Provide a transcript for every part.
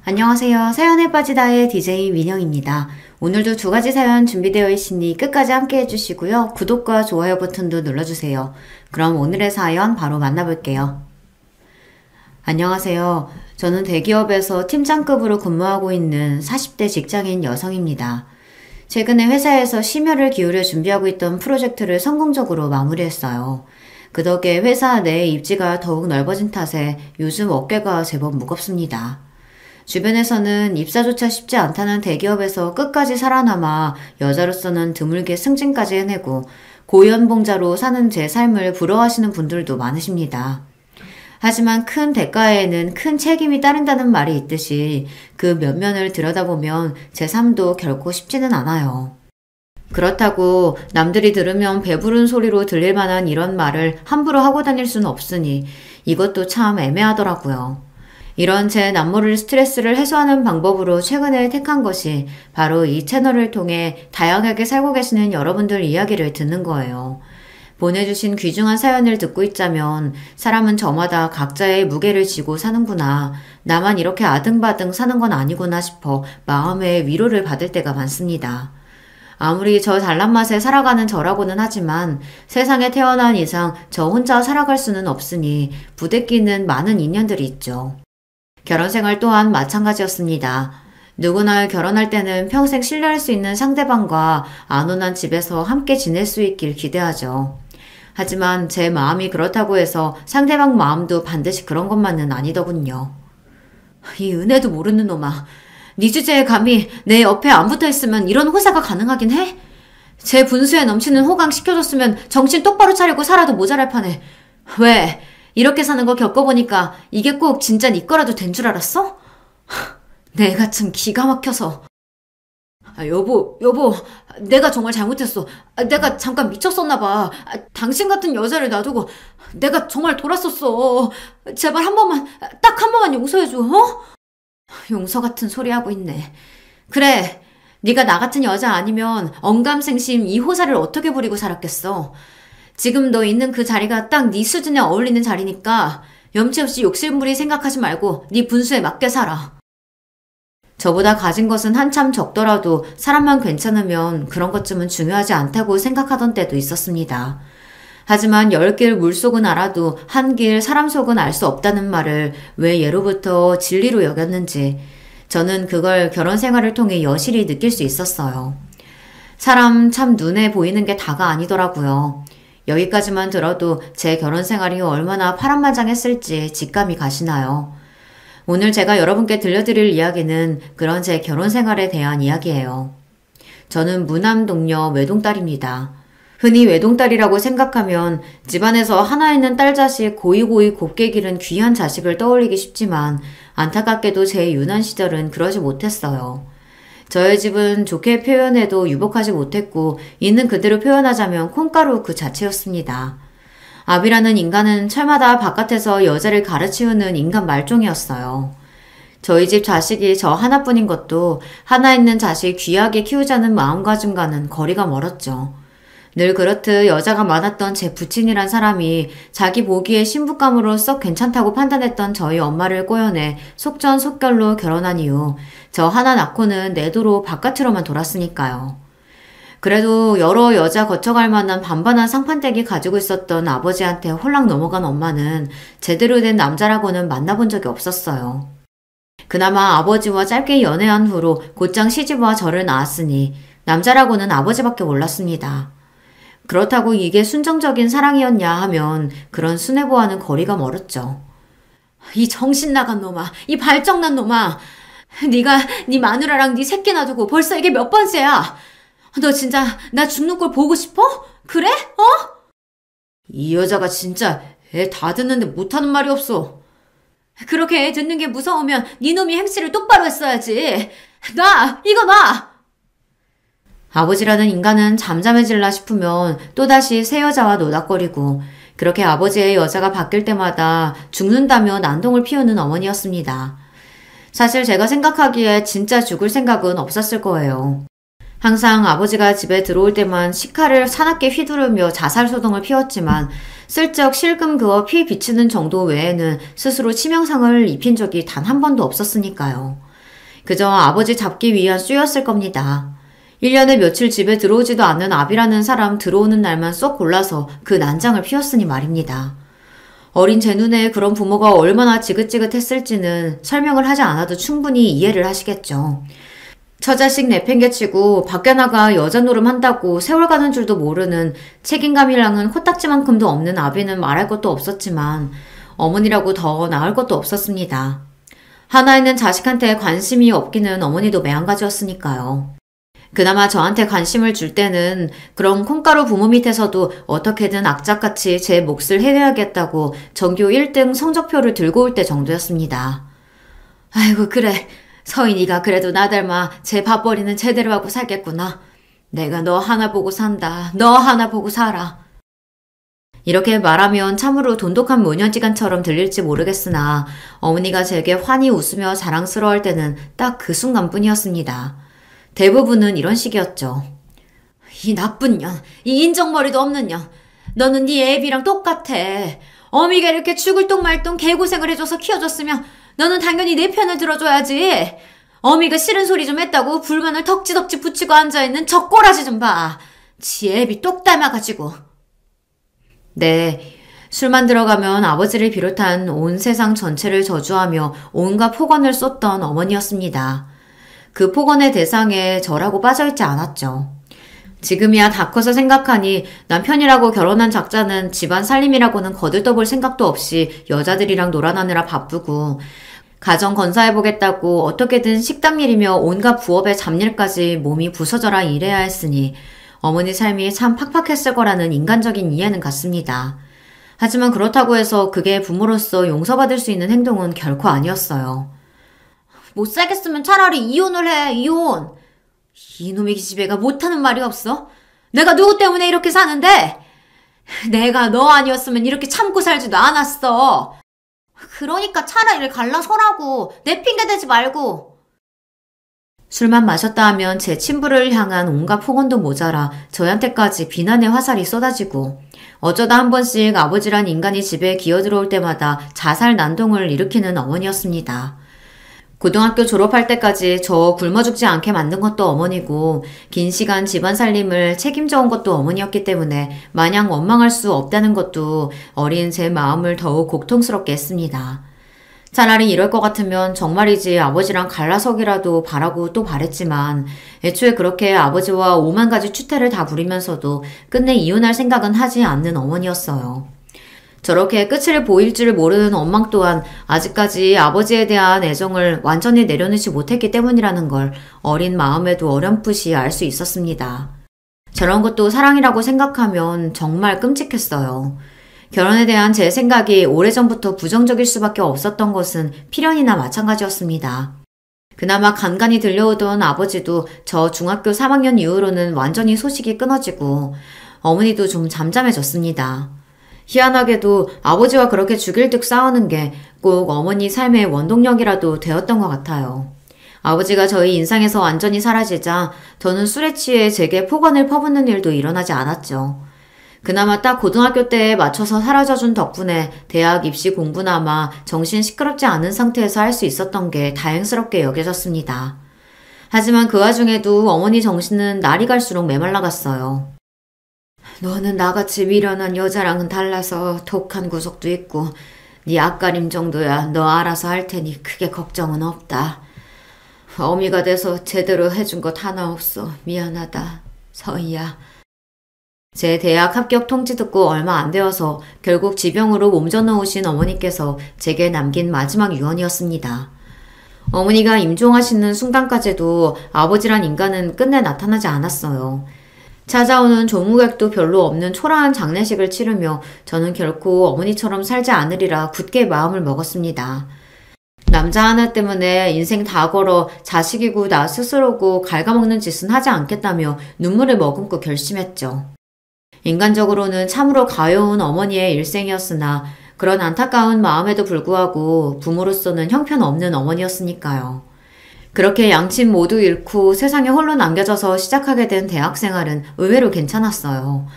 안녕하세요. 사연에 빠지다의 DJ 민영입니다. 오늘도 두 가지 사연 준비되어 있으니 끝까지 함께 해주시고요. 구독과 좋아요 버튼도 눌러주세요. 그럼 오늘의 사연 바로 만나볼게요. 안녕하세요. 저는 대기업에서 팀장급으로 근무하고 있는 40대 직장인 여성입니다. 최근에 회사에서 심혈을 기울여 준비하고 있던 프로젝트를 성공적으로 마무리했어요. 그 덕에 회사 내 입지가 더욱 넓어진 탓에 요즘 어깨가 제법 무겁습니다. 주변에서는 입사조차 쉽지 않다는 대기업에서 끝까지 살아남아 여자로서는 드물게 승진까지 해내고 고연봉자로 사는 제 삶을 부러워하시는 분들도 많으십니다. 하지만 큰 대가에는 큰 책임이 따른다는 말이 있듯이 그 면면을 들여다보면 제 삶도 결코 쉽지는 않아요. 그렇다고 남들이 들으면 배부른 소리로 들릴 만한 이런 말을 함부로 하고 다닐 수는 없으니 이것도 참 애매하더라고요. 이런 제 남모를 스트레스를 해소하는 방법으로 최근에 택한 것이 바로 이 채널을 통해 다양하게 살고 계시는 여러분들 이야기를 듣는 거예요. 보내주신 귀중한 사연을 듣고 있자면 사람은 저마다 각자의 무게를 지고 사는구나. 나만 이렇게 아등바등 사는 건 아니구나 싶어 마음의 위로를 받을 때가 많습니다. 아무리 저 잘난 맛에 살아가는 저라고는 하지만 세상에 태어난 이상 저 혼자 살아갈 수는 없으니 부대끼는 많은 인연들이 있죠. 결혼생활 또한 마찬가지였습니다. 누구나 결혼할 때는 평생 신뢰할 수 있는 상대방과 안온한 집에서 함께 지낼 수 있길 기대하죠. 하지만 제 마음이 그렇다고 해서 상대방 마음도 반드시 그런 것만은 아니더군요. 이 은혜도 모르는 놈아. 네 주제에 감히 내 옆에 안 붙어있으면 이런 호사가 가능하긴 해? 제 분수에 넘치는 호강 시켜줬으면 정신 똑바로 차리고 살아도 모자랄 판에. 왜? 이렇게 사는 거 겪어보니까 이게 꼭 진짜 네 거라도 된 줄 알았어? 내가 참 기가 막혀서. 여보, 내가 정말 잘못했어. 내가 잠깐 미쳤었나 봐. 당신 같은 여자를 놔두고 내가 정말 돌았었어. 제발 한 번만, 딱 한 번만 용서해줘, 어? 용서 같은 소리 하고 있네. 그래, 네가 나 같은 여자 아니면 언감생심 이 호사를 어떻게 부리고 살았겠어. 지금 너 있는 그 자리가 딱 네 수준에 어울리는 자리니까 염치 없이 욕심부리 생각하지 말고 네 분수에 맞게 살아. 저보다 가진 것은 한참 적더라도 사람만 괜찮으면 그런 것쯤은 중요하지 않다고 생각하던 때도 있었습니다. 하지만 10길 물속은 알아도 한 길 사람 속은 알 수 없다는 말을 왜 예로부터 진리로 여겼는지 저는 그걸 결혼 생활을 통해 여실히 느낄 수 있었어요. 사람 참 눈에 보이는 게 다가 아니더라고요. 여기까지만 들어도 제 결혼 생활이 얼마나 파란만장했을지 직감이 가시나요? 오늘 제가 여러분께 들려드릴 이야기는 그런 제 결혼 생활에 대한 이야기예요. 저는 무남 동녀 외동딸입니다. 흔히 외동딸이라고 생각하면 집안에서 하나 있는 딸 자식 고이고이 곱게 기른 귀한 자식을 떠올리기 쉽지만 안타깝게도 제 유난 시절은 그러지 못했어요. 저의 집은 좋게 표현해도 유복하지 못했고 있는 그대로 표현하자면 콩가루 그 자체였습니다. 아비라는 인간은 철마다 바깥에서 여자를 가르치우는 인간 말종이었어요. 저희 집 자식이 저 하나뿐인 것도 하나 있는 자식 귀하게 키우자는 마음가짐과는 거리가 멀었죠. 늘 그렇듯 여자가 많았던 제 부친이란 사람이 자기 보기에 신부감으로 썩 괜찮다고 판단했던 저희 엄마를 꼬여내 속전속결로 결혼한 이후 저 하나 낳고는 내도로 바깥으로만 돌았으니까요. 그래도 여러 여자 거쳐갈 만한 반반한 상판댁이 가지고 있었던 아버지한테 홀랑 넘어간 엄마는 제대로 된 남자라고는 만나본 적이 없었어요. 그나마 아버지와 짧게 연애한 후로 곧장 시집와 저를 낳았으니 남자라고는 아버지밖에 몰랐습니다. 그렇다고 이게 순정적인 사랑이었냐 하면 그런 순애보와는 거리가 멀었죠. 이 정신 나간 놈아, 이 발정난 놈아. 네가 네 마누라랑 네 새끼 놔두고 벌써 이게 몇 번째야. 너 진짜 나 죽는 꼴 보고 싶어? 그래? 어? 이 여자가 진짜 애 다 듣는데 못하는 말이 없어. 그렇게 애 듣는 게 무서우면 네 놈이 행실을 똑바로 했어야지. 이거 놔! 아버지라는 인간은 잠잠해질라 싶으면 또다시 새 여자와 노닥거리고 그렇게 아버지의 여자가 바뀔 때마다 죽는다며 난동을 피우는 어머니였습니다. 사실 제가 생각하기에 진짜 죽을 생각은 없었을 거예요. 항상 아버지가 집에 들어올 때만 식칼을 사납게 휘두르며 자살소동을 피웠지만 슬쩍 실금 그어 피 비치는 정도 외에는 스스로 치명상을 입힌 적이 단 한 번도 없었으니까요. 그저 아버지 잡기 위한 쑤였을 겁니다. 1년에 며칠 집에 들어오지도 않는 아비라는 사람 들어오는 날만 쏙 골라서 그 난장을 피웠으니 말입니다. 어린 제 눈에 그런 부모가 얼마나 지긋지긋했을지는 설명을 하지 않아도 충분히 이해를 하시겠죠. 처자식 내팽개치고 밖에 나가 여자 노름 한다고 세월 가는 줄도 모르는 책임감이랑은 코딱지만큼도 없는 아비는 말할 것도 없었지만 어머니라고 더 나을 것도 없었습니다. 하나 있는 자식한테 관심이 없기는 어머니도 매한가지였으니까요. 그나마 저한테 관심을 줄 때는 그런 콩가루 부모 밑에서도 어떻게든 악착같이 제 몫을 해내야겠다고 전교 1등 성적표를 들고 올 때 정도였습니다. 아이고 그래. 서인이가 그래도 나 닮아 제 밥벌이는 제대로 하고 살겠구나. 내가 너 하나 보고 산다. 너 하나 보고 살아. 이렇게 말하면 참으로 돈독한 모녀지간처럼 들릴지 모르겠으나 어머니가 제게 환히 웃으며 자랑스러워할 때는 딱 그 순간뿐이었습니다. 대부분은 이런 식이었죠. 이 나쁜 년, 이 인정머리도 없는 년. 너는 네 애비랑 똑같아. 어미가 이렇게 죽을 똥 말 똥 개고생을 해줘서 키워줬으면 너는 당연히 내 편을 들어줘야지. 어미가 싫은 소리 좀 했다고 불만을 덕지덕지 붙이고 앉아있는 저 꼬라지 좀 봐. 지 애비 똑 닮아가지고. 네, 술만 들어가면 아버지를 비롯한 온 세상 전체를 저주하며 온갖 폭언을 쏟던 어머니였습니다. 그 폭언의 대상에 저라고 빠져있지 않았죠. 지금이야 다 커서 생각하니 남편이라고 결혼한 작자는 집안 살림이라고는 거들떠볼 생각도 없이 여자들이랑 놀아나느라 바쁘고 가정 건사해보겠다고 어떻게든 식당 일이며 온갖 부업의 잡일까지 몸이 부서져라 일해야 했으니 어머니 삶이 참 팍팍했을 거라는 인간적인 이해는 같습니다. 하지만 그렇다고 해서 그게 부모로서 용서받을 수 있는 행동은 결코 아니었어요. 못 살겠으면 차라리 이혼을 해, 이혼. 이놈의 기집애가 못하는 말이 없어? 내가 누구 때문에 이렇게 사는데? 내가 너 아니었으면 이렇게 참고 살지도 않았어. 그러니까 차라리 갈라서라고. 내 핑계 대지 말고. 술만 마셨다 하면 제 친부를 향한 온갖 폭언도 모자라 저한테까지 비난의 화살이 쏟아지고 어쩌다 한 번씩 아버지란 인간이 집에 기어들어올 때마다 자살 난동을 일으키는 어머니였습니다. 고등학교 졸업할 때까지 저 굶어 죽지 않게 만든 것도 어머니고 긴 시간 집안 살림을 책임져 온 것도 어머니였기 때문에 마냥 원망할 수 없다는 것도 어린 제 마음을 더욱 고통스럽게 했습니다. 차라리 이럴 것 같으면 정말이지 아버지랑 갈라서기라도 바라고 또 바랬지만 애초에 그렇게 아버지와 5만 가지 추태를 다 부리면서도 끝내 이혼할 생각은 하지 않는 어머니였어요. 저렇게 끝을 보일 줄 모르는 원망 또한 아직까지 아버지에 대한 애정을 완전히 내려놓지 못했기 때문이라는 걸 어린 마음에도 어렴풋이 알 수 있었습니다. 저런 것도 사랑이라고 생각하면 정말 끔찍했어요. 결혼에 대한 제 생각이 오래전부터 부정적일 수밖에 없었던 것은 필연이나 마찬가지였습니다. 그나마 간간히 들려오던 아버지도 저 중학교 3학년 이후로는 완전히 소식이 끊어지고 어머니도 좀 잠잠해졌습니다. 희한하게도 아버지와 그렇게 죽일 듯 싸우는 게 꼭 어머니 삶의 원동력이라도 되었던 것 같아요. 아버지가 저희 인상에서 완전히 사라지자 저는 술에 취해 제게 폭언을 퍼붓는 일도 일어나지 않았죠. 그나마 딱 고등학교 때에 맞춰서 사라져준 덕분에 대학 입시 공부나마 정신 시끄럽지 않은 상태에서 할 수 있었던 게 다행스럽게 여겨졌습니다. 하지만 그 와중에도 어머니 정신은 날이 갈수록 메말라갔어요. 너는 나같이 미련한 여자랑은 달라서 독한 구석도 있고 네 앞가림 정도야 너 알아서 할 테니 크게 걱정은 없다. 어미가 돼서 제대로 해준 것 하나 없어. 미안하다. 서희야. 제 대학 합격 통지 듣고 얼마 안 되어서 결국 지병으로 몸져 넣으신 어머니께서 제게 남긴 마지막 유언이었습니다. 어머니가 임종하시는 순간까지도 아버지란 인간은 끝내 나타나지 않았어요. 찾아오는 조무객도 별로 없는 초라한 장례식을 치르며 저는 결코 어머니처럼 살지 않으리라 굳게 마음을 먹었습니다. 남자 하나 때문에 인생 다 걸어 자식이고 나 스스로고 갉아먹는 짓은 하지 않겠다며 눈물을 머금고 결심했죠. 인간적으로는 참으로 가여운 어머니의 일생이었으나 그런 안타까운 마음에도 불구하고 부모로서는 형편없는 어머니였으니까요. 그렇게 양친 모두 잃고 세상에 홀로 남겨져서 시작하게 된 대학생활은 의외로 괜찮았어요.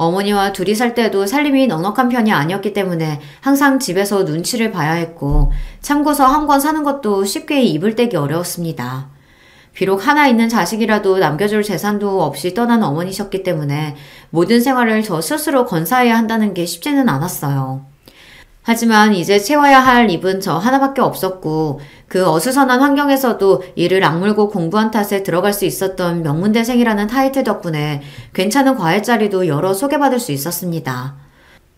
어머니와 둘이 살 때도 살림이 넉넉한 편이 아니었기 때문에 항상 집에서 눈치를 봐야 했고, 참고서 한 권 사는 것도 쉽게 입을 떼기 어려웠습니다. 비록 하나 있는 자식이라도 남겨줄 재산도 없이 떠난 어머니셨기 때문에 모든 생활을 저 스스로 건사해야 한다는 게 쉽지는 않았어요. 하지만 이제 채워야 할 입은 저 하나밖에 없었고, 그 어수선한 환경에서도 이를 악물고 공부한 탓에 들어갈 수 있었던 명문대생이라는 타이틀 덕분에 괜찮은 과외자리도 여러 소개받을 수 있었습니다.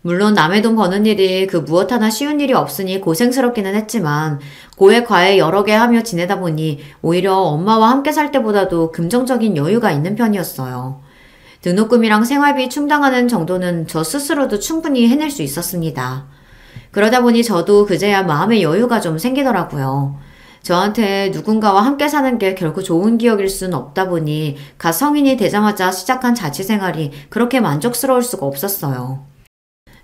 물론 남의 돈 버는 일이 그 무엇 하나 쉬운 일이 없으니 고생스럽기는 했지만, 고액 과외 여러 개 하며 지내다 보니 오히려 엄마와 함께 살 때보다도 금전적인 여유가 있는 편이었어요. 등록금이랑 생활비 충당하는 정도는 저 스스로도 충분히 해낼 수 있었습니다. 그러다 보니 저도 그제야 마음의 여유가 좀 생기더라고요. 저한테 누군가와 함께 사는 게 결코 좋은 기억일 순 없다 보니 갓 성인이 되자마자 시작한 자취생활이 그렇게 만족스러울 수가 없었어요.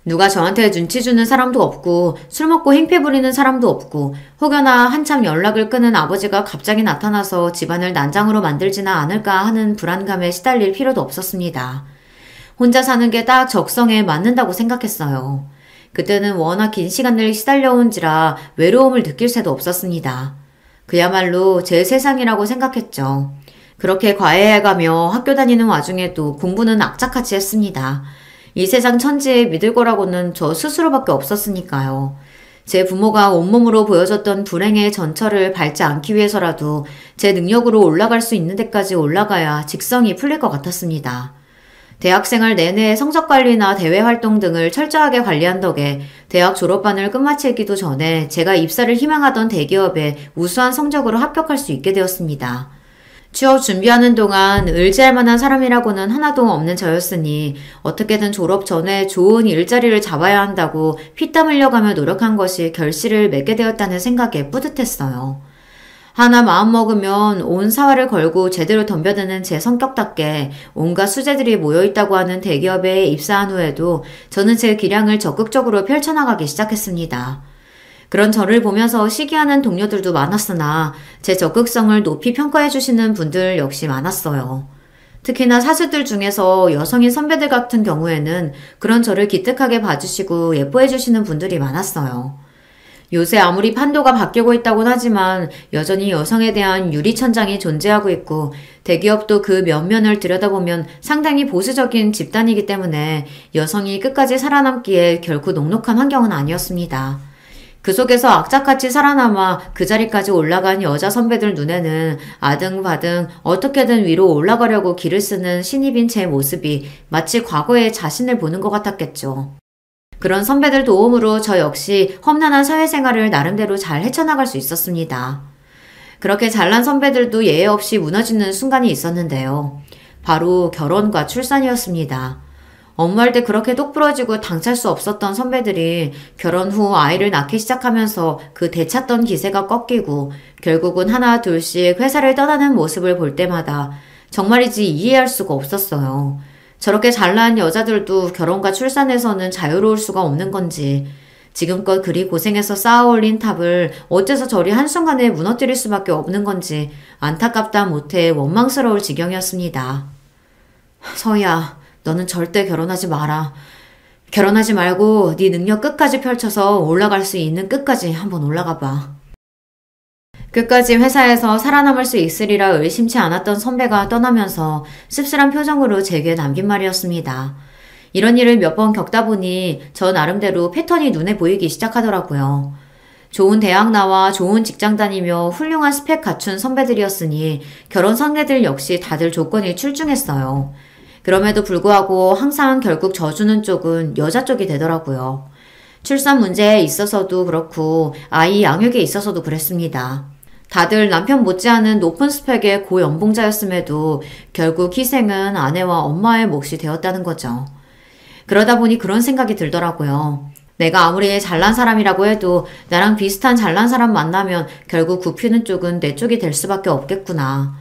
누가 저한테 눈치 주는 사람도 없고 술 먹고 행패 부리는 사람도 없고 혹여나 한참 연락을 끊은 아버지가 갑자기 나타나서 집안을 난장으로 만들지나 않을까 하는 불안감에 시달릴 필요도 없었습니다. 혼자 사는 게 딱 적성에 맞는다고 생각했어요. 그때는 워낙 긴 시간을 시달려온지라 외로움을 느낄 새도 없었습니다. 그야말로 제 세상이라고 생각했죠. 그렇게 과외해가며 학교 다니는 와중에도 공부는 악착같이 했습니다. 이 세상 천지에 믿을 거라고는 저 스스로밖에 없었으니까요. 제 부모가 온몸으로 보여줬던 불행의 전철을 밟지 않기 위해서라도 제 능력으로 올라갈 수 있는 데까지 올라가야 직성이 풀릴 것 같았습니다. 대학생활 내내 성적관리나 대외활동 등을 철저하게 관리한 덕에 대학 졸업반을 끝마치기도 전에 제가 입사를 희망하던 대기업에 우수한 성적으로 합격할 수 있게 되었습니다. 취업 준비하는 동안 의지할 만한 사람이라고는 하나도 없는 저였으니 어떻게든 졸업 전에 좋은 일자리를 잡아야 한다고 피땀 흘려가며 노력한 것이 결실을 맺게 되었다는 생각에 뿌듯했어요. 하나 마음먹으면 온 사활을 걸고 제대로 덤벼드는 제 성격답게 온갖 수재들이 모여있다고 하는 대기업에 입사한 후에도 저는 제 기량을 적극적으로 펼쳐나가기 시작했습니다. 그런 저를 보면서 시기하는 동료들도 많았으나 제 적극성을 높이 평가해주시는 분들 역시 많았어요. 특히나 사수들 중에서 여성인 선배들 같은 경우에는 그런 저를 기특하게 봐주시고 예뻐해주시는 분들이 많았어요. 요새 아무리 판도가 바뀌고 있다곤 하지만 여전히 여성에 대한 유리천장이 존재하고 있고 대기업도 그 면면을 들여다보면 상당히 보수적인 집단이기 때문에 여성이 끝까지 살아남기에 결코 녹록한 환경은 아니었습니다. 그 속에서 악착같이 살아남아 그 자리까지 올라간 여자 선배들 눈에는 아등바등 어떻게든 위로 올라가려고 길을 쓰는 신입인 제 모습이 마치 과거의 자신을 보는 것 같았겠죠. 그런 선배들 도움으로 저 역시 험난한 사회생활을 나름대로 잘 헤쳐나갈 수 있었습니다. 그렇게 잘난 선배들도 예외 없이 무너지는 순간이 있었는데요. 바로 결혼과 출산이었습니다. 업무할 때 그렇게 똑부러지고 당찰 수 없었던 선배들이 결혼 후 아이를 낳기 시작하면서 그 되찾던 기세가 꺾이고 결국은 하나 둘씩 회사를 떠나는 모습을 볼 때마다 정말이지 이해할 수가 없었어요. 저렇게 잘난 여자들도 결혼과 출산에서는 자유로울 수가 없는 건지 지금껏 그리 고생해서 쌓아올린 탑을 어째서 저리 한순간에 무너뜨릴 수밖에 없는 건지 안타깝다 못해 원망스러울 지경이었습니다. 서희야, 너는 절대 결혼하지 마라. 결혼하지 말고 네 능력 끝까지 펼쳐서 올라갈 수 있는 끝까지 한번 올라가 봐. 끝까지 회사에서 살아남을 수 있으리라 의심치 않았던 선배가 떠나면서 씁쓸한 표정으로 제게 남긴 말이었습니다. 이런 일을 몇 번 겪다 보니 저 나름대로 패턴이 눈에 보이기 시작하더라고요. 좋은 대학 나와 좋은 직장 다니며 훌륭한 스펙 갖춘 선배들이었으니 결혼 상대들 역시 다들 조건이 출중했어요. 그럼에도 불구하고 항상 결국 져주는 쪽은 여자 쪽이 되더라고요. 출산 문제에 있어서도 그렇고 아이 양육에 있어서도 그랬습니다. 다들 남편 못지않은 높은 스펙의 고연봉자였음에도 결국 희생은 아내와 엄마의 몫이 되었다는 거죠. 그러다 보니 그런 생각이 들더라고요. 내가 아무리 잘난 사람이라고 해도 나랑 비슷한 잘난 사람 만나면 결국 굽히는 쪽은 내 쪽이 될 수밖에 없겠구나.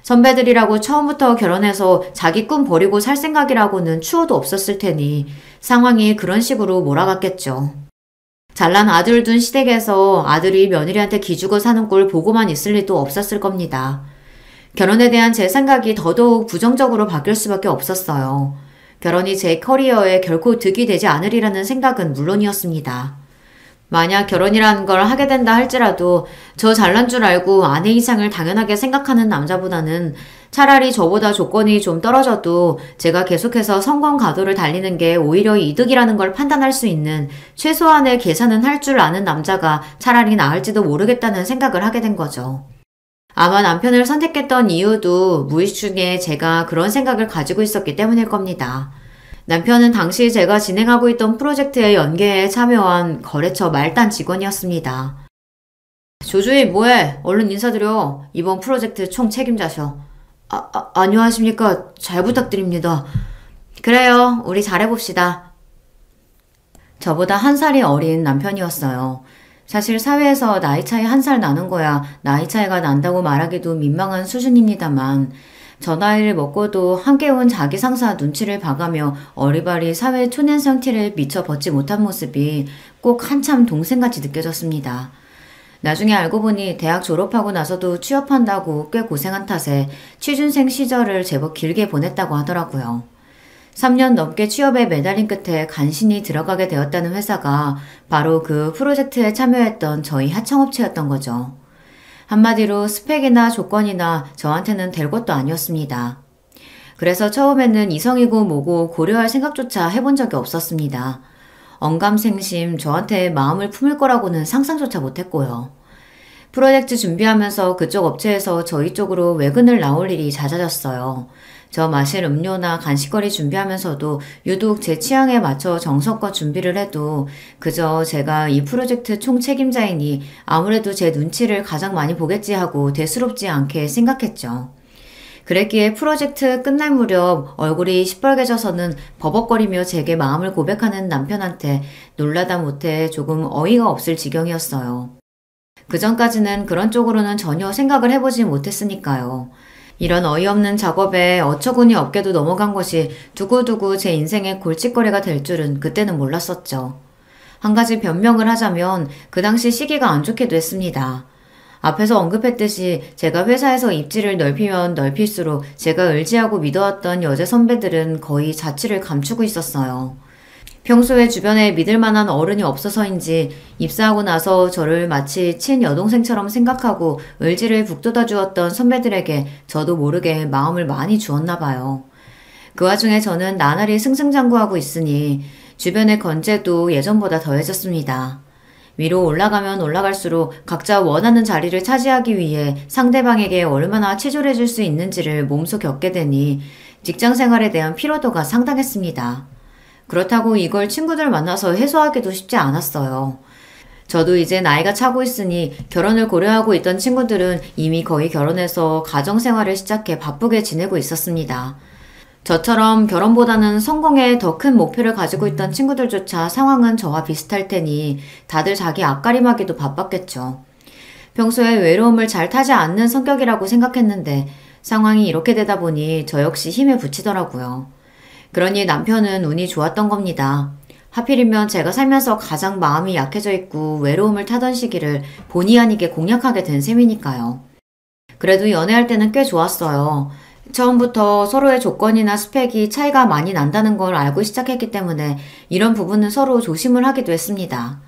선배들이라고 처음부터 결혼해서 자기 꿈 버리고 살 생각이라고는 추호도 없었을 테니 상황이 그런 식으로 몰아갔겠죠. 잘난 아들 둔 시댁에서 아들이 며느리한테 기죽어 사는 꼴 보고만 있을 리도 없었을 겁니다. 결혼에 대한 제 생각이 더더욱 부정적으로 바뀔 수밖에 없었어요. 결혼이 제 커리어에 결코 득이 되지 않으리라는 생각은 물론이었습니다. 만약 결혼이라는 걸 하게 된다 할지라도 저 잘난 줄 알고 아내 이상을 당연하게 생각하는 남자보다는 차라리 저보다 조건이 좀 떨어져도 제가 계속해서 성공 가도를 달리는 게 오히려 이득이라는 걸 판단할 수 있는 최소한의 계산은 할 줄 아는 남자가 차라리 나을지도 모르겠다는 생각을 하게 된 거죠. 아마 남편을 선택했던 이유도 무의식 중에 제가 그런 생각을 가지고 있었기 때문일 겁니다. 남편은 당시 제가 진행하고 있던 프로젝트의 연계에 참여한 거래처 말단 직원이었습니다. 조주희 뭐해? 얼른 인사드려. 이번 프로젝트 총 책임자셔. 안녕하십니까. 잘 부탁드립니다. 그래요. 우리 잘해봅시다. 저보다 한 살이 어린 남편이었어요. 사실 사회에서 나이 차이 한 살 나는 거야 나이 차이가 난다고 말하기도 민망한 수준입니다만 저 나이를 먹고도 함께 온 자기 상사 눈치를 봐가며 어리바리 사회 초년생 티를 미처 벗지 못한 모습이 꼭 한참 동생같이 느껴졌습니다. 나중에 알고 보니 대학 졸업하고 나서도 취업한다고 꽤 고생한 탓에 취준생 시절을 제법 길게 보냈다고 하더라고요. 3년 넘게 취업에 매달린 끝에 간신히 들어가게 되었다는 회사가 바로 그 프로젝트에 참여했던 저희 하청업체였던 거죠. 한마디로 스펙이나 조건이나 저한테는 될 것도 아니었습니다. 그래서 처음에는 이성이고 뭐고 고려할 생각조차 해본 적이 없었습니다. 언감생심 저한테 마음을 품을 거라고는 상상조차 못했고요. 프로젝트 준비하면서 그쪽 업체에서 저희 쪽으로 외근을 나올 일이 잦아졌어요. 저 마실 음료나 간식거리 준비하면서도 유독 제 취향에 맞춰 정성껏 준비를 해도 그저 제가 이 프로젝트 총 책임자이니 아무래도 제 눈치를 가장 많이 보겠지 하고 대수롭지 않게 생각했죠. 그랬기에 프로젝트 끝날 무렵 얼굴이 시뻘개져서는 버벅거리며 제게 마음을 고백하는 남편한테 놀라다 못해 조금 어이가 없을 지경이었어요. 그전까지는 그런 쪽으로는 전혀 생각을 해보지 못했으니까요. 이런 어이없는 작업에 어처구니 없게도 넘어간 것이 두고두고 제 인생의 골칫거리가 될 줄은 그때는 몰랐었죠. 한 가지 변명을 하자면 그 당시 시기가 안 좋기도 했습니다. 앞에서 언급했듯이 제가 회사에서 입지를 넓히면 넓힐수록 제가 의지하고 믿어왔던 여자 선배들은 거의 자취를 감추고 있었어요. 평소에 주변에 믿을 만한 어른이 없어서인지 입사하고 나서 저를 마치 친여동생처럼 생각하고 의지를 북돋아 주었던 선배들에게 저도 모르게 마음을 많이 주었나 봐요. 그 와중에 저는 나날이 승승장구하고 있으니 주변의 건재도 예전보다 더해졌습니다. 위로 올라가면 올라갈수록 각자 원하는 자리를 차지하기 위해 상대방에게 얼마나 치졸해 줄 수 있는지를 몸소 겪게 되니 직장 생활에 대한 피로도가 상당했습니다. 그렇다고 이걸 친구들 만나서 해소하기도 쉽지 않았어요. 저도 이제 나이가 차고 있으니 결혼을 고려하고 있던 친구들은 이미 거의 결혼해서 가정생활을 시작해 바쁘게 지내고 있었습니다. 저처럼 결혼보다는 성공에 더 큰 목표를 가지고 있던 친구들조차 상황은 저와 비슷할 테니 다들 자기 앞가림하기도 바빴겠죠. 평소에 외로움을 잘 타지 않는 성격이라고 생각했는데 상황이 이렇게 되다 보니 저 역시 힘에 부치더라고요. 그러니 남편은 운이 좋았던 겁니다. 하필이면 제가 살면서 가장 마음이 약해져 있고 외로움을 타던 시기를 본의 아니게 공략하게 된 셈이니까요. 그래도 연애할 때는 꽤 좋았어요. 처음부터 서로의 조건이나 스펙이 차이가 많이 난다는 걸 알고 시작했기 때문에 이런 부분은 서로 조심을 하기도 했습니다.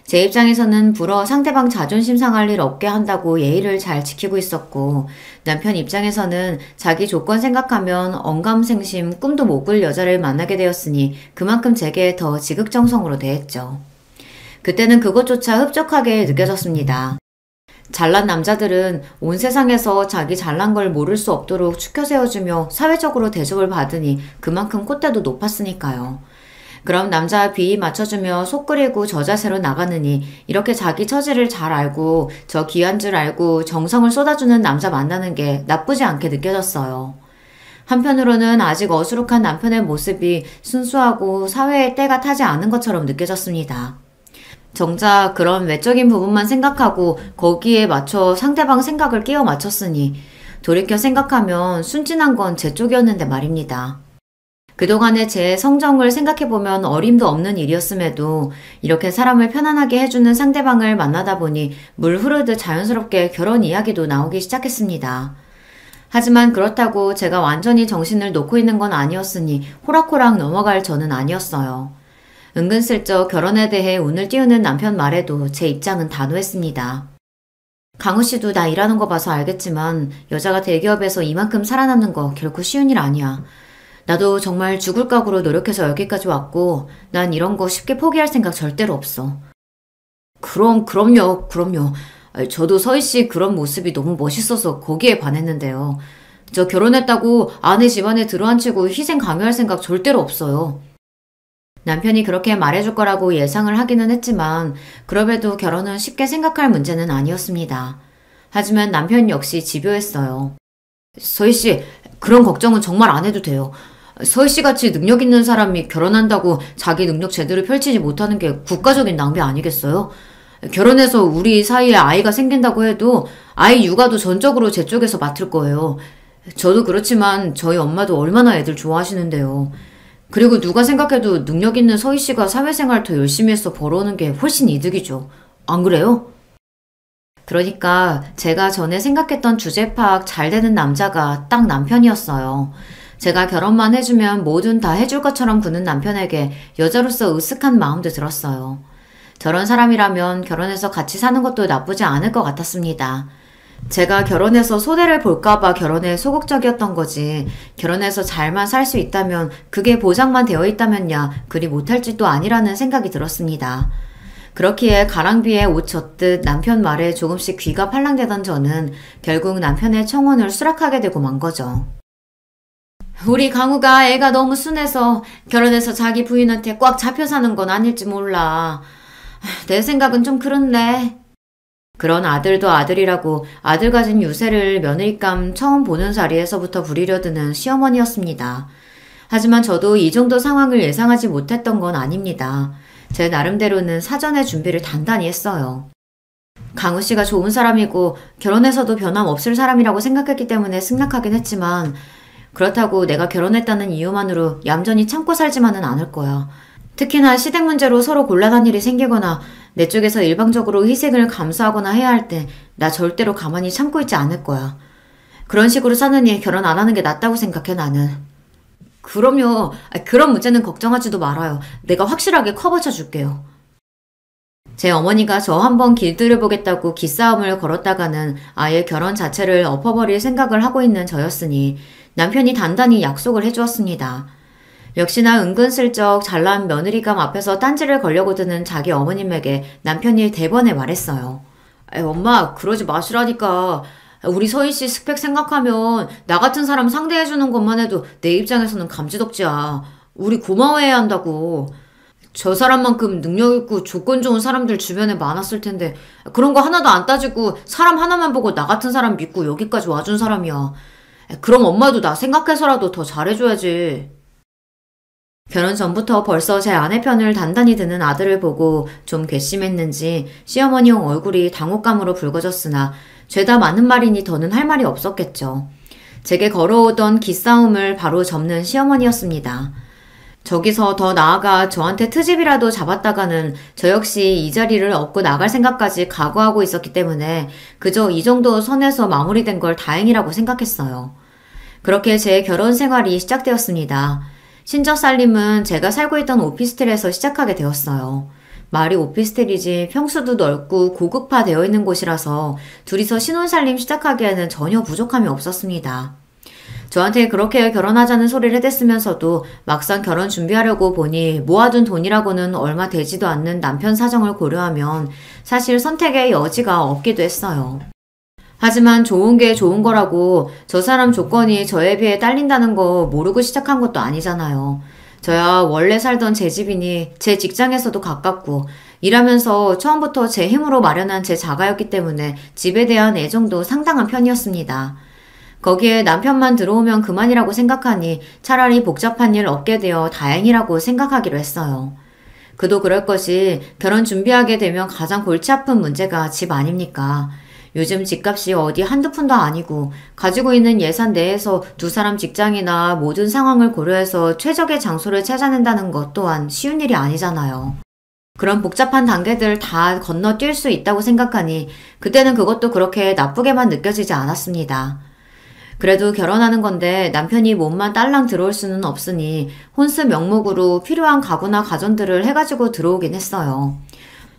제 입장에서는 불어 상대방 자존심 상할 일 없게 한다고 예의를 잘 지키고 있었고 남편 입장에서는 자기 조건 생각하면 언감생심 꿈도 못 꿀 여자를 만나게 되었으니 그만큼 제게 더 지극정성으로 대했죠. 그때는 그것조차 흡족하게 느껴졌습니다. 잘난 남자들은 온 세상에서 자기 잘난 걸 모를 수 없도록 추켜 세워주며 사회적으로 대접을 받으니 그만큼 콧대도 높았으니까요. 그럼 남자 비위 맞춰주며 속 끓이고 저 자세로 나가느니 이렇게 자기 처지를 잘 알고 저 귀한 줄 알고 정성을 쏟아주는 남자 만나는 게 나쁘지 않게 느껴졌어요. 한편으로는 아직 어수룩한 남편의 모습이 순수하고 사회의 때가 타지 않은 것처럼 느껴졌습니다. 정작 그런 외적인 부분만 생각하고 거기에 맞춰 상대방 생각을 끼워 맞췄으니 돌이켜 생각하면 순진한 건 제 쪽이었는데 말입니다. 그동안의 제 성정을 생각해보면 어림도 없는 일이었음에도 이렇게 사람을 편안하게 해주는 상대방을 만나다 보니 물 흐르듯 자연스럽게 결혼 이야기도 나오기 시작했습니다. 하지만 그렇다고 제가 완전히 정신을 놓고 있는 건 아니었으니 호락호락 넘어갈 저는 아니었어요. 은근슬쩍 결혼에 대해 운을 띄우는 남편 말에도 제 입장은 단호했습니다. 강우 씨도 나 일하는 거 봐서 알겠지만 여자가 대기업에서 이만큼 살아남는 거 결코 쉬운 일 아니야. 나도 정말 죽을 각오로 노력해서 여기까지 왔고 난 이런 거 쉽게 포기할 생각 절대로 없어. 그럼요. 저도 서희 씨 그런 모습이 너무 멋있어서 거기에 반했는데요. 저 결혼했다고 아내 집안에 들어앉히고 희생 강요할 생각 절대로 없어요. 남편이 그렇게 말해줄 거라고 예상을 하기는 했지만 그럼에도 결혼은 쉽게 생각할 문제는 아니었습니다. 하지만 남편 역시 집요했어요. 서희 씨, 그런 걱정은 정말 안 해도 돼요. 서희 씨 같이 능력 있는 사람이 결혼한다고 자기 능력 제대로 펼치지 못하는 게 국가적인 낭비 아니겠어요? 결혼해서 우리 사이에 아이가 생긴다고 해도 아이 육아도 전적으로 제 쪽에서 맡을 거예요. 저도 그렇지만 저희 엄마도 얼마나 애들 좋아하시는데요. 그리고 누가 생각해도 능력 있는 서희 씨가 사회생활 더 열심히 해서 벌어오는 게 훨씬 이득이죠. 안 그래요? 그러니까 제가 전에 생각했던 주제 파악 잘 되는 남자가 딱 남편이었어요. 제가 결혼만 해주면 뭐든 다 해줄 것처럼 구는 남편에게 여자로서 으쓱한 마음도 들었어요. 저런 사람이라면 결혼해서 같이 사는 것도 나쁘지 않을 것 같았습니다. 제가 결혼해서 소대를 볼까봐 결혼에 소극적이었던 거지, 결혼해서 잘만 살 수 있다면 그게 보장만 되어 있다면야 그리 못할 짓도 아니라는 생각이 들었습니다. 그렇기에 가랑비에 옷 젖듯 남편 말에 조금씩 귀가 팔랑대던 저는 결국 남편의 청혼을 수락하게 되고 만 거죠. 우리 강우가 애가 너무 순해서 결혼해서 자기 부인한테 꽉 잡혀 사는 건 아닐지 몰라. 내 생각은 좀 그렇네. 그런 아들도 아들이라고 아들 가진 유세를 며느리감 처음 보는 자리에서부터 부리려드는 시어머니였습니다. 하지만 저도 이 정도 상황을 예상하지 못했던 건 아닙니다. 제 나름대로는 사전에 준비를 단단히 했어요. 강우 씨가 좋은 사람이고 결혼해서도 변함없을 사람이라고 생각했기 때문에 승낙하긴 했지만 그렇다고 내가 결혼했다는 이유만으로 얌전히 참고 살지만은 않을 거야. 특히나 시댁 문제로 서로 곤란한 일이 생기거나 내 쪽에서 일방적으로 희생을 감수하거나 해야 할 때 나 절대로 가만히 참고 있지 않을 거야. 그런 식으로 사느니 결혼 안 하는 게 낫다고 생각해 나는. 그럼요. 그런 문제는 걱정하지도 말아요. 내가 확실하게 커버쳐 줄게요. 제 어머니가 저 한번 길들여보겠다고 기싸움을 걸었다가는 아예 결혼 자체를 엎어버릴 생각을 하고 있는 저였으니 남편이 단단히 약속을 해주었습니다. 역시나 은근슬쩍 잘난 며느리감 앞에서 딴지를 걸려고 드는 자기 어머님에게 남편이 대번에 말했어요. 엄마, 그러지 마시라니까. 우리 서희 씨 스펙 생각하면 나 같은 사람 상대해주는 것만 해도 내 입장에서는 감지덕지야. 우리 고마워해야 한다고. 저 사람만큼 능력 있고 조건 좋은 사람들 주변에 많았을 텐데 그런 거 하나도 안 따지고 사람 하나만 보고 나 같은 사람 믿고 여기까지 와준 사람이야. 그럼 엄마도 나 생각해서라도 더 잘해줘야지. 결혼 전부터 벌써 제 아내 편을 단단히 드는 아들을 보고 좀 괘씸했는지 시어머니용 얼굴이 당혹감으로 붉어졌으나 죄다 맞는 말이니 더는 할 말이 없었겠죠. 제게 걸어오던 기싸움을 바로 접는 시어머니였습니다. 저기서 더 나아가 저한테 트집이라도 잡았다가는 저 역시 이 자리를 얻고 나갈 생각까지 각오하고 있었기 때문에 그저 이 정도 선에서 마무리된 걸 다행이라고 생각했어요. 그렇게 제 결혼 생활이 시작되었습니다. 신저살림은 제가 살고 있던 오피스텔에서 시작하게 되었어요. 말이 오피스텔이지 평수도 넓고 고급화되어 있는 곳이라서 둘이서 신혼살림 시작하기에는 전혀 부족함이 없었습니다. 저한테 그렇게 결혼하자는 소리를 해댔으면서도 막상 결혼 준비하려고 보니 모아둔 돈이라고는 얼마 되지도 않는 남편 사정을 고려하면 사실 선택의 여지가 없기도 했어요. 하지만 좋은 게 좋은 거라고 저 사람 조건이 저에 비해 딸린다는 거 모르고 시작한 것도 아니잖아요. 저야 원래 살던 제 집이니 제 직장에서도 가깝고 일하면서 처음부터 제 힘으로 마련한 제 자가였기 때문에 집에 대한 애정도 상당한 편이었습니다. 거기에 남편만 들어오면 그만이라고 생각하니 차라리 복잡한 일 없게 되어 다행이라고 생각하기로 했어요. 그도 그럴 것이 결혼 준비하게 되면 가장 골치 아픈 문제가 집 아닙니까? 요즘 집값이 어디 한두 푼도 아니고 가지고 있는 예산 내에서 두 사람 직장이나 모든 상황을 고려해서 최적의 장소를 찾아낸다는 것 또한 쉬운 일이 아니잖아요. 그런 복잡한 단계들 다 건너뛸 수 있다고 생각하니 그때는 그것도 그렇게 나쁘게만 느껴지지 않았습니다. 그래도 결혼하는 건데 남편이 몸만 딸랑 들어올 수는 없으니 혼수 명목으로 필요한 가구나 가전들을 해가지고 들어오긴 했어요.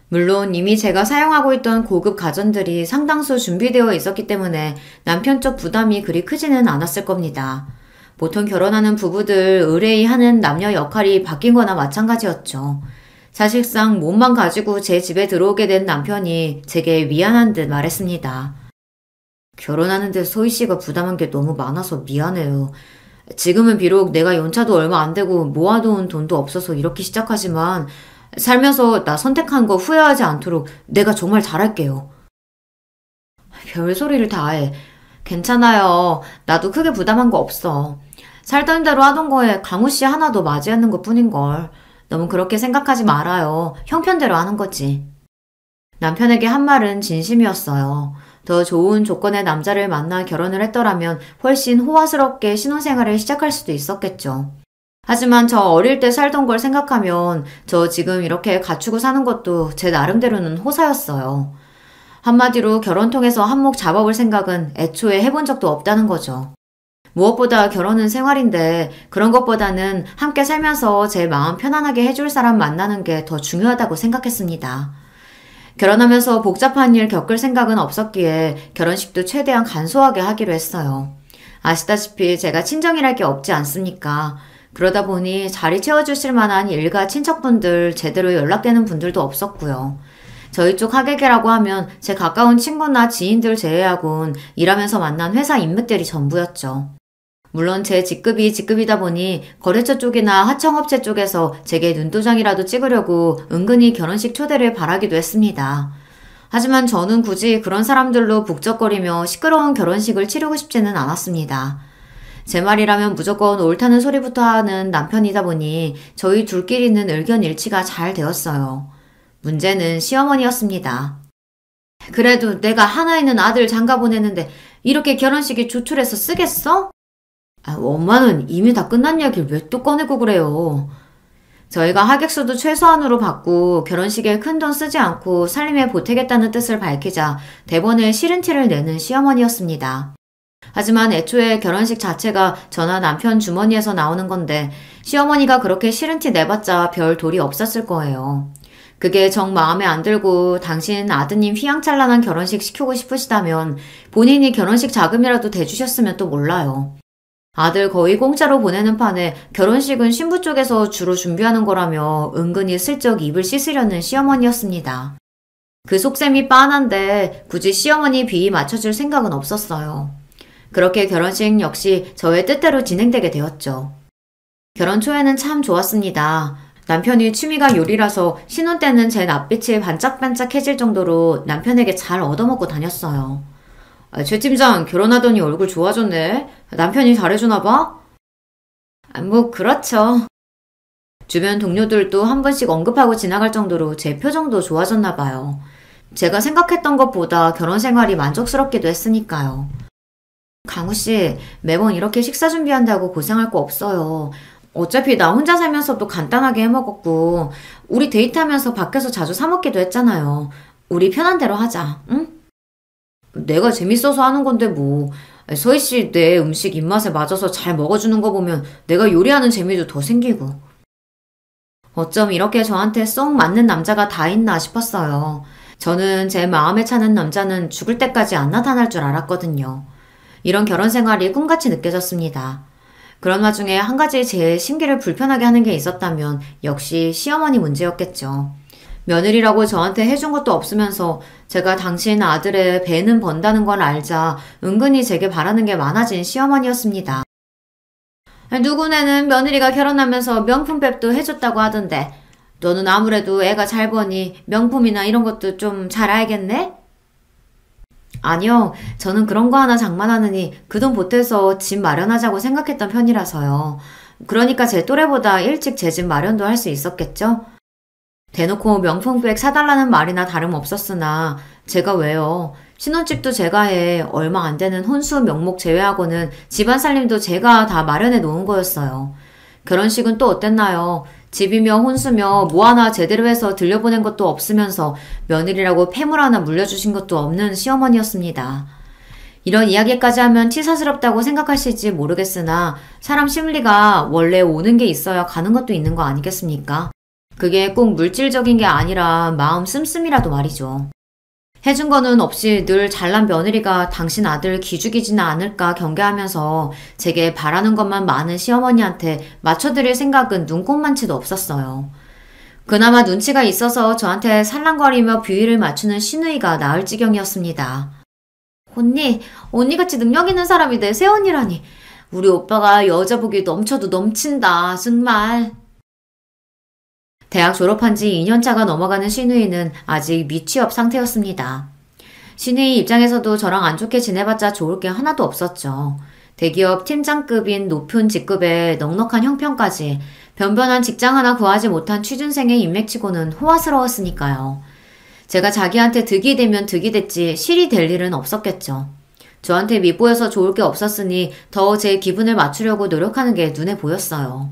물론 이미 제가 사용하고 있던 고급 가전들이 상당수 준비되어 있었기 때문에 남편 쪽 부담이 그리 크지는 않았을 겁니다. 보통 결혼하는 부부들 의뢰하는 남녀 역할이 바뀐 거나 마찬가지였죠. 사실상 몸만 가지고 제 집에 들어오게 된 남편이 제게 미안한 듯 말했습니다. 결혼하는데 소희 씨가 부담한 게 너무 많아서 미안해요. 지금은 비록 내가 연차도 얼마 안 되고 모아놓은 돈도 없어서 이렇게 시작하지만 살면서 나 선택한 거 후회하지 않도록 내가 정말 잘할게요. 별소리를 다 해. 괜찮아요. 나도 크게 부담한 거 없어. 살던 대로 하던 거에 강우 씨 하나 더 맞이하는 것 뿐인걸. 너무 그렇게 생각하지 말아요. 형편대로 하는 거지. 남편에게 한 말은 진심이었어요. 더 좋은 조건의 남자를 만나 결혼을 했더라면 훨씬 호화스럽게 신혼생활을 시작할 수도 있었겠죠. 하지만 저 어릴 때 살던 걸 생각하면 저 지금 이렇게 갖추고 사는 것도 제 나름대로는 호사였어요. 한마디로 결혼 통해서 한몫 잡아볼 생각은 애초에 해본 적도 없다는 거죠. 무엇보다 결혼은 생활인데 그런 것보다는 함께 살면서 제 마음 편안하게 해줄 사람 만나는 게 더 중요하다고 생각했습니다. 결혼하면서 복잡한 일 겪을 생각은 없었기에 결혼식도 최대한 간소하게 하기로 했어요. 아시다시피 제가 친정이랄 게 없지 않습니까? 그러다 보니 자리 채워주실 만한 일가 친척분들 제대로 연락되는 분들도 없었고요. 저희 쪽 하객이라고 하면 제 가까운 친구나 지인들 제외하곤 일하면서 만난 회사 인맥들이 전부였죠. 물론 제 직급이다 보니 거래처 쪽이나 하청업체 쪽에서 제게 눈도장이라도 찍으려고 은근히 결혼식 초대를 바라기도 했습니다. 하지만 저는 굳이 그런 사람들로 북적거리며 시끄러운 결혼식을 치르고 싶지는 않았습니다. 제 말이라면 무조건 옳다는 소리부터 하는 남편이다 보니 저희 둘끼리는 의견 일치가 잘 되었어요. 문제는 시어머니였습니다. 그래도 내가 하나 있는 아들 장가 보내는데 이렇게 결혼식에 조출해서 쓰겠어? 엄마는 이미 다 끝난 이야기를 왜 또 꺼내고 그래요. 저희가 하객수도 최소한으로 받고 결혼식에 큰돈 쓰지 않고 살림에 보태겠다는 뜻을 밝히자 대번에 싫은 티를 내는 시어머니였습니다. 하지만 애초에 결혼식 자체가 저나 남편 주머니에서 나오는 건데 시어머니가 그렇게 싫은 티 내봤자 별 도리 없었을 거예요. 그게 정 마음에 안 들고 당신 아드님 휘황찬란한 결혼식 시키고 싶으시다면 본인이 결혼식 자금이라도 대주셨으면 또 몰라요. 아들 거의 공짜로 보내는 판에 결혼식은 신부 쪽에서 주로 준비하는 거라며 은근히 슬쩍 입을 씻으려는 시어머니였습니다. 그 속셈이 빤한데 굳이 시어머니 비위 맞춰줄 생각은 없었어요. 그렇게 결혼식 역시 저의 뜻대로 진행되게 되었죠. 결혼 초에는 참 좋았습니다. 남편이 취미가 요리라서 신혼 때는 제 낯빛이 반짝반짝해질 정도로 남편에게 잘 얻어먹고 다녔어요. 최 팀장 결혼하더니 얼굴 좋아졌네. 남편이 잘해주나 봐? 뭐 그렇죠. 주변 동료들도 한 번씩 언급하고 지나갈 정도로 제 표정도 좋아졌나 봐요. 제가 생각했던 것보다 결혼 생활이 만족스럽기도 했으니까요. 강우씨, 매번 이렇게 식사 준비한다고 고생할 거 없어요. 어차피 나 혼자 살면서도 간단하게 해먹었고 우리 데이트하면서 밖에서 자주 사 먹기도 했잖아요. 우리 편한 대로 하자, 응? 내가 재밌어서 하는 건데 뭐. 서희씨 내 음식 입맛에 맞아서 잘 먹어주는 거 보면 내가 요리하는 재미도 더 생기고. 어쩜 이렇게 저한테 쏙 맞는 남자가 다 있나 싶었어요. 저는 제 마음에 차는 남자는 죽을 때까지 안 나타날 줄 알았거든요. 이런 결혼 생활이 꿈같이 느껴졌습니다. 그런 와중에 한 가지 제 심기를 불편하게 하는 게 있었다면 역시 시어머니 문제였겠죠. 며느리라고 저한테 해준 것도 없으면서 제가 당신 아들의 배는 번다는 걸 알자 은근히 제게 바라는 게 많아진 시어머니였습니다. 누구네는 며느리가 결혼하면서 명품백도 해줬다고 하던데 너는 아무래도 애가 잘 버니 명품이나 이런 것도 좀 잘 알겠네? 아니요. 저는 그런 거 하나 장만하느니 그 돈 보태서 집 마련하자고 생각했던 편이라서요. 그러니까 제 또래보다 일찍 제 집 마련도 할 수 있었겠죠? 대놓고 명품백 사달라는 말이나 다름없었으나 제가 왜요? 신혼집도 제가 해 얼마 안 되는 혼수 명목 제외하고는 집안 살림도 제가 다 마련해 놓은 거였어요. 결혼식은 또 어땠나요? 집이며 혼수며 뭐 하나 제대로 해서 들려보낸 것도 없으면서 며느리라고 폐물 하나 물려주신 것도 없는 시어머니였습니다. 이런 이야기까지 하면 치사스럽다고 생각하실지 모르겠으나 사람 심리가 원래 오는 게 있어야 가는 것도 있는 거 아니겠습니까? 그게 꼭 물질적인 게 아니라 마음 씀씀이라도 말이죠. 해준 거는 없이 늘 잘난 며느리가 당신 아들 기죽이지는 않을까 경계하면서 제게 바라는 것만 많은 시어머니한테 맞춰드릴 생각은 눈꼽만치도 없었어요. 그나마 눈치가 있어서 저한테 살랑거리며 비위를 맞추는 시누이가 나을 지경이었습니다. 언니같이 능력 있는 사람이 내 새언니라니. 우리 오빠가 여자 복이 넘쳐도 넘친다, 정말. 대학 졸업한 지 2년차가 넘어가는 시누이는 아직 미취업 상태였습니다. 시누이 입장에서도 저랑 안 좋게 지내봤자 좋을 게 하나도 없었죠. 대기업 팀장급인 높은 직급에 넉넉한 형편까지 변변한 직장 하나 구하지 못한 취준생의 인맥치고는 호화스러웠으니까요. 제가 자기한테 득이 되면 득이 됐지 실이 될 일은 없었겠죠. 저한테 밉보여서 좋을 게 없었으니 더 제 기분을 맞추려고 노력하는 게 눈에 보였어요.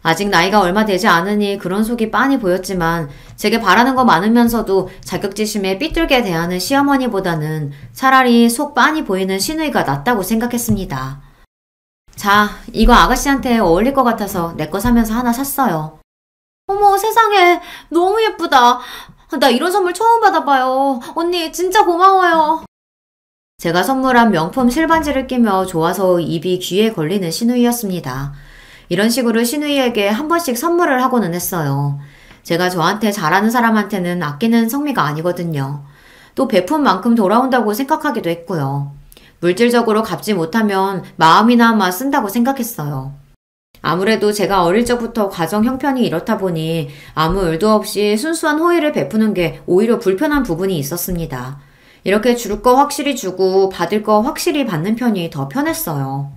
아직 나이가 얼마 되지 않으니 그런 속이 빤히 보였지만 제게 바라는 거 많으면서도 자격지심에 삐뚤게 대하는 시어머니보다는 차라리 속 빤히 보이는 시누이가 낫다고 생각했습니다. 자, 이거 아가씨한테 어울릴 것 같아서 내 거 사면서 하나 샀어요. 어머, 세상에, 너무 예쁘다. 나 이런 선물 처음 받아봐요. 언니 진짜 고마워요. 제가 선물한 명품 실반지를 끼며 좋아서 입이 귀에 걸리는 시누이였습니다. 이런 식으로 시누이에게 한 번씩 선물을 하고는 했어요. 제가 저한테 잘하는 사람한테는 아끼는 성미가 아니거든요. 또 베푼 만큼 돌아온다고 생각하기도 했고요. 물질적으로 갚지 못하면 마음이나마 쓴다고 생각했어요. 아무래도 제가 어릴 적부터 가정 형편이 이렇다 보니 아무 의도 없이 순수한 호의를 베푸는 게 오히려 불편한 부분이 있었습니다. 이렇게 줄 거 확실히 주고 받을 거 확실히 받는 편이 더 편했어요.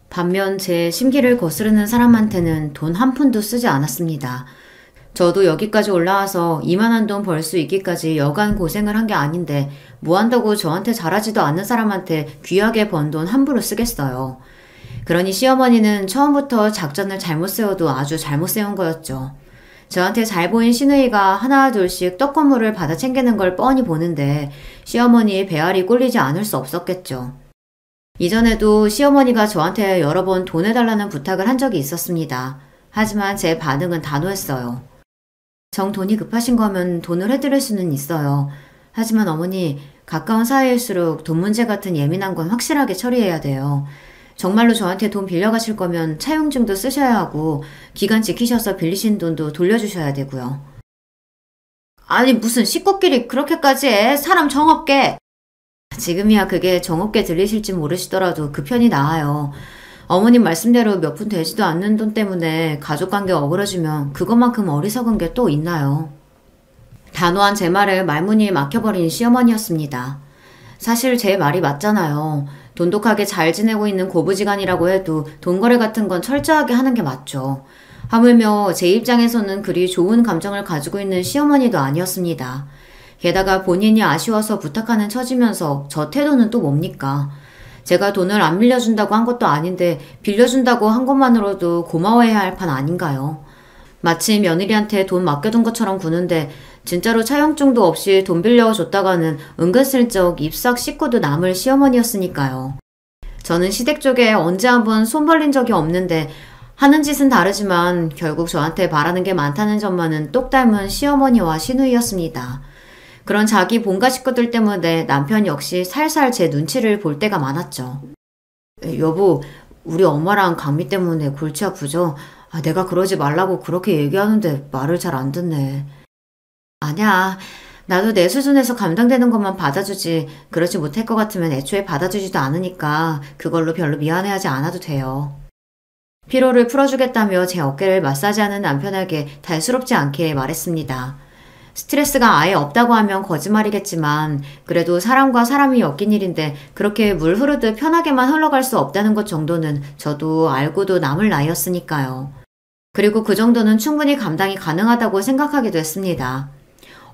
반면 제 심기를 거스르는 사람한테는 돈 한 푼도 쓰지 않았습니다. 저도 여기까지 올라와서 이만한 돈 벌 수 있기까지 여간 고생을 한 게 아닌데 뭐 한다고 저한테 잘하지도 않는 사람한테 귀하게 번 돈 함부로 쓰겠어요. 그러니 시어머니는 처음부터 작전을 잘못 세워도 아주 잘못 세운 거였죠. 저한테 잘 보인 시누이가 하나 둘씩 떡건물을 받아 챙기는 걸 뻔히 보는데 시어머니의 배알이 꼴리지 않을 수 없었겠죠. 이전에도 시어머니가 저한테 여러 번 돈 해달라는 부탁을 한 적이 있었습니다. 하지만 제 반응은 단호했어요. 정 돈이 급하신 거면 돈을 해드릴 수는 있어요. 하지만 어머니, 가까운 사이일수록 돈 문제 같은 예민한 건 확실하게 처리해야 돼요. 정말로 저한테 돈 빌려가실 거면 차용증도 쓰셔야 하고 기간 지키셔서 빌리신 돈도 돌려주셔야 되고요. 아니 무슨 식구끼리 그렇게까지 해? 사람 정없게. 지금이야 그게 정없게 들리실지 모르시더라도 그 편이 나아요. 어머님 말씀대로 몇 푼 되지도 않는 돈 때문에 가족관계 어그러지면 그것만큼 어리석은 게 또 있나요? 단호한 제 말에 말문이 막혀버린 시어머니였습니다. 사실 제 말이 맞잖아요. 돈독하게 잘 지내고 있는 고부지간이라고 해도 돈거래 같은 건 철저하게 하는 게 맞죠. 하물며 제 입장에서는 그리 좋은 감정을 가지고 있는 시어머니도 아니었습니다. 게다가 본인이 아쉬워서 부탁하는 처지면서 저 태도는 또 뭡니까? 제가 돈을 안 빌려준다고 한 것도 아닌데 빌려준다고 한 것만으로도 고마워해야 할 판 아닌가요? 마치 며느리한테 돈 맡겨둔 것처럼 구는데 진짜로 차용증도 없이 돈 빌려줬다가는 은근슬쩍 입싹 씻고도 남을 시어머니였으니까요. 저는 시댁 쪽에 언제 한번 손 벌린 적이 없는데 하는 짓은 다르지만 결국 저한테 바라는 게 많다는 점만은 똑 닮은 시어머니와 시누이였습니다. 그런 자기 본가 식구들 때문에 남편 역시 살살 제 눈치를 볼 때가 많았죠. 여보, 우리 엄마랑 강미 때문에 골치 아프죠? 내가 그러지 말라고 그렇게 얘기하는데 말을 잘 안 듣네. 아니야. 나도 내 수준에서 감당되는 것만 받아주지 그러지 못할 것 같으면 애초에 받아주지도 않으니까 그걸로 별로 미안해하지 않아도 돼요. 피로를 풀어주겠다며 제 어깨를 마사지하는 남편에게 달스럽지 않게 말했습니다. 스트레스가 아예 없다고 하면 거짓말이겠지만 그래도 사람과 사람이 엮인 일인데 그렇게 물 흐르듯 편하게만 흘러갈 수 없다는 것 정도는 저도 알고도 남을 나이였으니까요. 그리고 그 정도는 충분히 감당이 가능하다고 생각하기도 했습니다.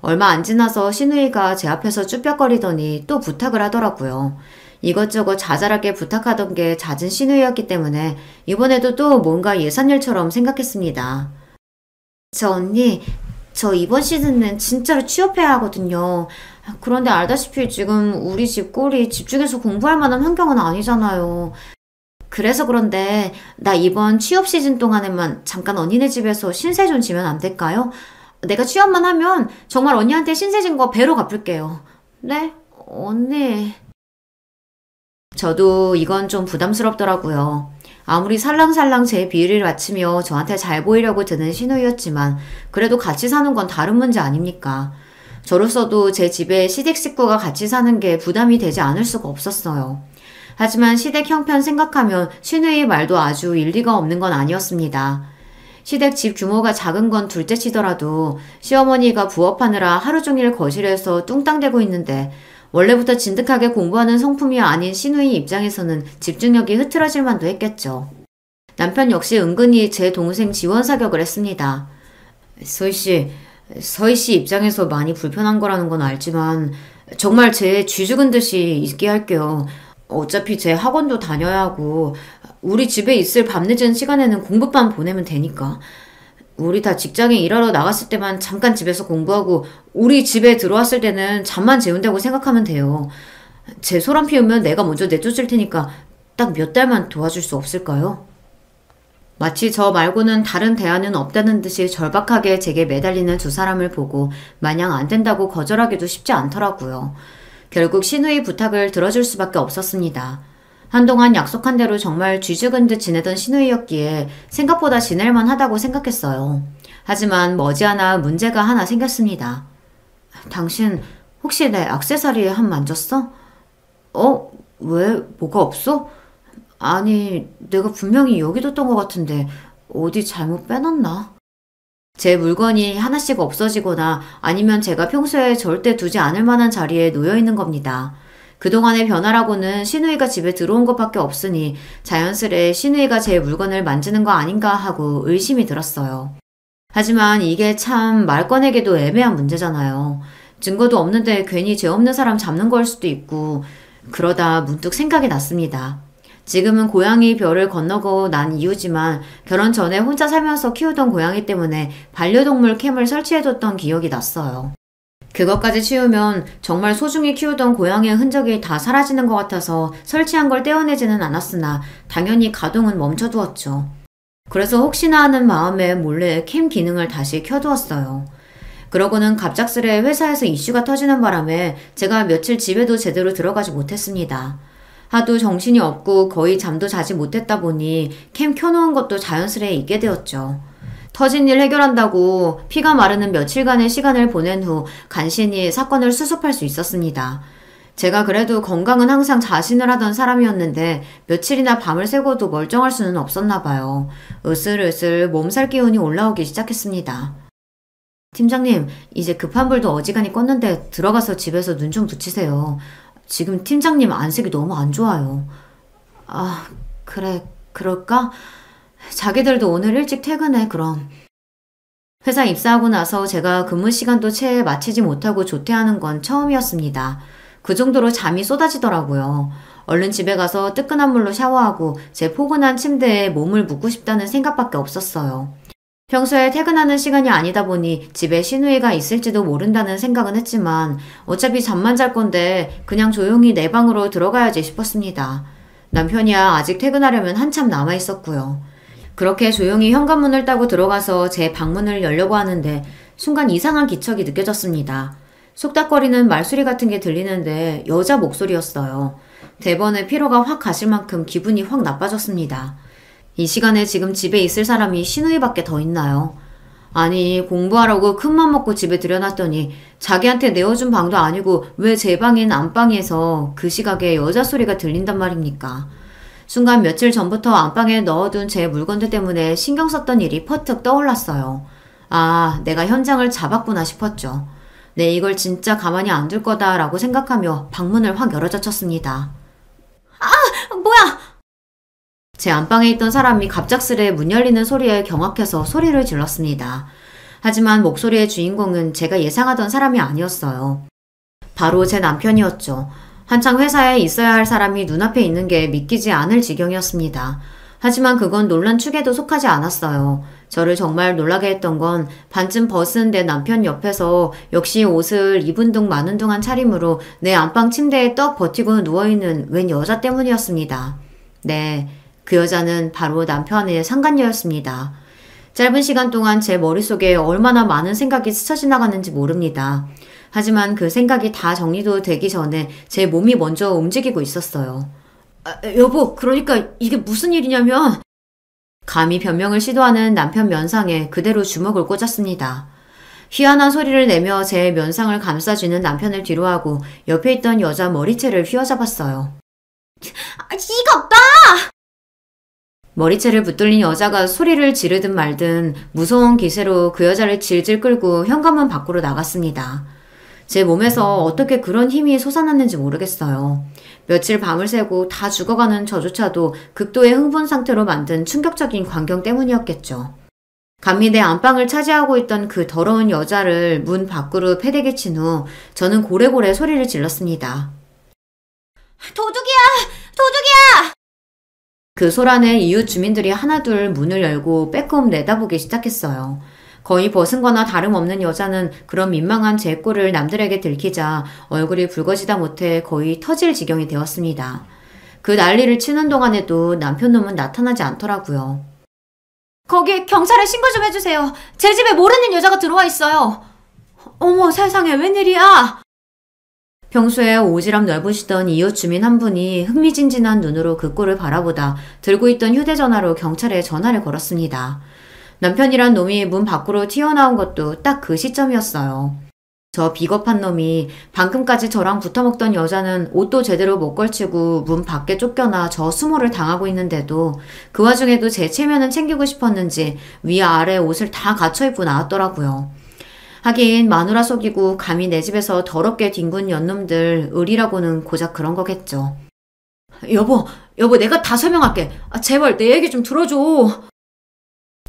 얼마 안 지나서 시누이가 제 앞에서 쭈뼛거리더니 또 부탁을 하더라고요. 이것저것 자잘하게 부탁하던 게 잦은 시누이였기 때문에 이번에도 또 뭔가 예산일처럼 생각했습니다. 저 언니, 저 이번 시즌은 진짜로 취업해야 하거든요. 그런데 알다시피 지금 우리 집 꼴이 집중해서 공부할 만한 환경은 아니잖아요. 그래서 그런데 나 이번 취업 시즌 동안에만 잠깐 언니네 집에서 신세 좀 지면 안 될까요? 내가 취업만 하면 정말 언니한테 신세 진 거 배로 갚을게요. 네? 언니. 저도 이건 좀 부담스럽더라고요. 아무리 살랑살랑 제 비위를 맞추며 저한테 잘 보이려고 드는 신우이였지만 그래도 같이 사는 건 다른 문제 아닙니까? 저로서도 제 집에 시댁 식구가 같이 사는 게 부담이 되지 않을 수가 없었어요. 하지만 시댁 형편 생각하면 신우이의 말도 아주 일리가 없는 건 아니었습니다. 시댁 집 규모가 작은 건 둘째치더라도 시어머니가 부업하느라 하루 종일 거실에서 뚱땅대고 있는데 원래부터 진득하게 공부하는 성품이 아닌 시누이 입장에서는 집중력이 흐트러질 만도 했겠죠. 남편 역시 은근히 제 동생 지원 사격을 했습니다. 서희 씨 입장에서 많이 불편한 거라는 건 알지만 정말 제 쥐 죽은 듯이 있게 할게요. 어차피 제 학원도 다녀야 하고 우리 집에 있을 밤늦은 시간에는 공부만 보내면 되니까. 우리 다 직장에 일하러 나갔을 때만 잠깐 집에서 공부하고 우리 집에 들어왔을 때는 잠만 재운다고 생각하면 돼요. 제 소란 피우면 내가 먼저 내쫓을 테니까 딱 몇 달만 도와줄 수 없을까요? 마치 저 말고는 다른 대안은 없다는 듯이 절박하게 제게 매달리는 두 사람을 보고 마냥 안 된다고 거절하기도 쉽지 않더라고요. 결국 신우의 부탁을 들어줄 수밖에 없었습니다. 한동안 약속한 대로 정말 쥐죽은 듯 지내던 신우이였기에 생각보다 지낼만 하다고 생각했어요. 하지만 머지않아 문제가 하나 생겼습니다. 당신 혹시 내 액세서리에 한 만졌어? 왜? 뭐가 없어? 아니, 내가 분명히 여기 뒀던 것 같은데 어디 잘못 빼놨나? 제 물건이 하나씩 없어지거나 아니면 제가 평소에 절대 두지 않을 만한 자리에 놓여있는 겁니다. 그동안의 변화라고는 신우이가 집에 들어온 것밖에 없으니 자연스레 신우이가 제 물건을 만지는 거 아닌가 하고 의심이 들었어요. 하지만 이게 참 말 꺼내기도 애매한 문제잖아요. 증거도 없는데 괜히 죄 없는 사람 잡는 걸 수도 있고 그러다 문득 생각이 났습니다. 지금은 고양이 별을 건너고 난 이유지만 결혼 전에 혼자 살면서 키우던 고양이 때문에 반려동물 캠을 설치해뒀던 기억이 났어요. 그것까지 치우면 정말 소중히 키우던 고양이의 흔적이 다 사라지는 것 같아서 설치한 걸 떼어내지는 않았으나 당연히 가동은 멈춰두었죠. 그래서 혹시나 하는 마음에 몰래 캠 기능을 다시 켜두었어요. 그러고는 갑작스레 회사에서 이슈가 터지는 바람에 제가 며칠 집에도 제대로 들어가지 못했습니다. 하도 정신이 없고 거의 잠도 자지 못했다 보니 캠 켜놓은 것도 자연스레 잊게 되었죠. 터진 일 해결한다고 피가 마르는 며칠간의 시간을 보낸 후 간신히 사건을 수습할 수 있었습니다. 제가 그래도 건강은 항상 자신을 하던 사람이었는데 며칠이나 밤을 새고도 멀쩡할 수는 없었나 봐요. 으슬으슬 몸살 기운이 올라오기 시작했습니다. 팀장님, 이제 급한 불도 어지간히 껐는데 들어가서 집에서 눈 좀 붙이세요. 지금 팀장님 안색이 너무 안 좋아요. 그래, 그럴까? 자기들도 오늘 일찍 퇴근해, 그럼. 회사 입사하고 나서 제가 근무 시간도 채 마치지 못하고 조퇴하는 건 처음이었습니다. 그 정도로 잠이 쏟아지더라고요. 얼른 집에 가서 뜨끈한 물로 샤워하고 제 포근한 침대에 몸을 묻고 싶다는 생각밖에 없었어요. 평소에 퇴근하는 시간이 아니다 보니 집에 신우이가 있을지도 모른다는 생각은 했지만 어차피 잠만 잘 건데 그냥 조용히 내 방으로 들어가야지 싶었습니다. 남편이야 아직 퇴근하려면 한참 남아 있었고요. 그렇게 조용히 현관문을 따고 들어가서 제 방문을 열려고 하는데 순간 이상한 기척이 느껴졌습니다. 속닥거리는 말소리 같은 게 들리는데 여자 목소리였어요. 대번에 피로가 확 가실 만큼 기분이 확 나빠졌습니다. 이 시간에 지금 집에 있을 사람이 신우이밖에 더 있나요? 아니, 공부하라고 큰맘 먹고 집에 들여놨더니 자기한테 내어준 방도 아니고 왜 제 방인 안방에서 그 시각에 여자 소리가 들린단 말입니까? 순간 며칠 전부터 안방에 넣어둔 제 물건들 때문에 신경 썼던 일이 퍼뜩 떠올랐어요. 내가 현장을 잡았구나 싶었죠. 네, 이걸 진짜 가만히 안 둘 거다라고 생각하며 방문을 확 열어젖혔습니다. 뭐야! 제 안방에 있던 사람이 갑작스레 문 열리는 소리에 경악해서 소리를 질렀습니다. 하지만 목소리의 주인공은 제가 예상하던 사람이 아니었어요. 바로 제 남편이었죠. 한창 회사에 있어야 할 사람이 눈앞에 있는 게 믿기지 않을 지경이었습니다. 하지만 그건 논란 축에도 속하지 않았어요. 저를 정말 놀라게 했던 건 반쯤 벗은 내 남편 옆에서 역시 옷을 입은 둥 마는 둥한 차림으로 내 안방 침대에 떡 버티고 누워있는 웬 여자 때문이었습니다. 네, 그 여자는 바로 남편의 상간녀였습니다. 짧은 시간 동안 제 머릿속에 얼마나 많은 생각이 스쳐 지나갔는지 모릅니다. 하지만 그 생각이 다 정리도 되기 전에 제 몸이 먼저 움직이고 있었어요. 여보, 그러니까 이게 무슨 일이냐면 감히 변명을 시도하는 남편 면상에 그대로 주먹을 꽂았습니다. 희한한 소리를 내며 제 면상을 감싸주는 남편을 뒤로하고 옆에 있던 여자 머리채를 휘어잡았어요. 이것 봐! 머리채를 붙들린 여자가 소리를 지르든 말든 무서운 기세로 그 여자를 질질 끌고 현관문 밖으로 나갔습니다. 제 몸에서 어떻게 그런 힘이 솟아났는지 모르겠어요. 며칠 밤을 새고 다 죽어가는 저조차도 극도의 흥분 상태로 만든 충격적인 광경 때문이었겠죠. 감히 내 안방을 차지하고 있던 그 더러운 여자를 문 밖으로 패대기 친 후 저는 고래고래 소리를 질렀습니다. 도둑이야! 도둑이야! 그 소란에 이웃 주민들이 하나둘 문을 열고 빼꼼 내다보기 시작했어요. 거의 벗은 거나 다름없는 여자는 그런 민망한 제 꼴을 남들에게 들키자 얼굴이 붉어지다 못해 거의 터질 지경이 되었습니다. 그 난리를 치는 동안에도 남편 놈은 나타나지 않더라고요. 거기 경찰에 신고 좀 해주세요. 제 집에 모르는 여자가 들어와 있어요. 어머 세상에 웬일이야. 평소에 오지랖 넓으시던 이웃 주민 한 분이 흥미진진한 눈으로 그 꼴을 바라보다 들고 있던 휴대전화로 경찰에 전화를 걸었습니다. 남편이란 놈이 문 밖으로 튀어나온 것도 딱 그 시점이었어요. 저 비겁한 놈이 방금까지 저랑 붙어먹던 여자는 옷도 제대로 못 걸치고 문 밖에 쫓겨나 저 수모를 당하고 있는데도 그 와중에도 제 체면은 챙기고 싶었는지 위아래 옷을 다 갖춰 입고 나왔더라고요. 하긴 마누라 속이고 감히 내 집에서 더럽게 뒹군 연놈들 의리라고는 고작 그런 거겠죠. 여보 내가 다 설명할게. 제발 내 얘기 좀 들어줘.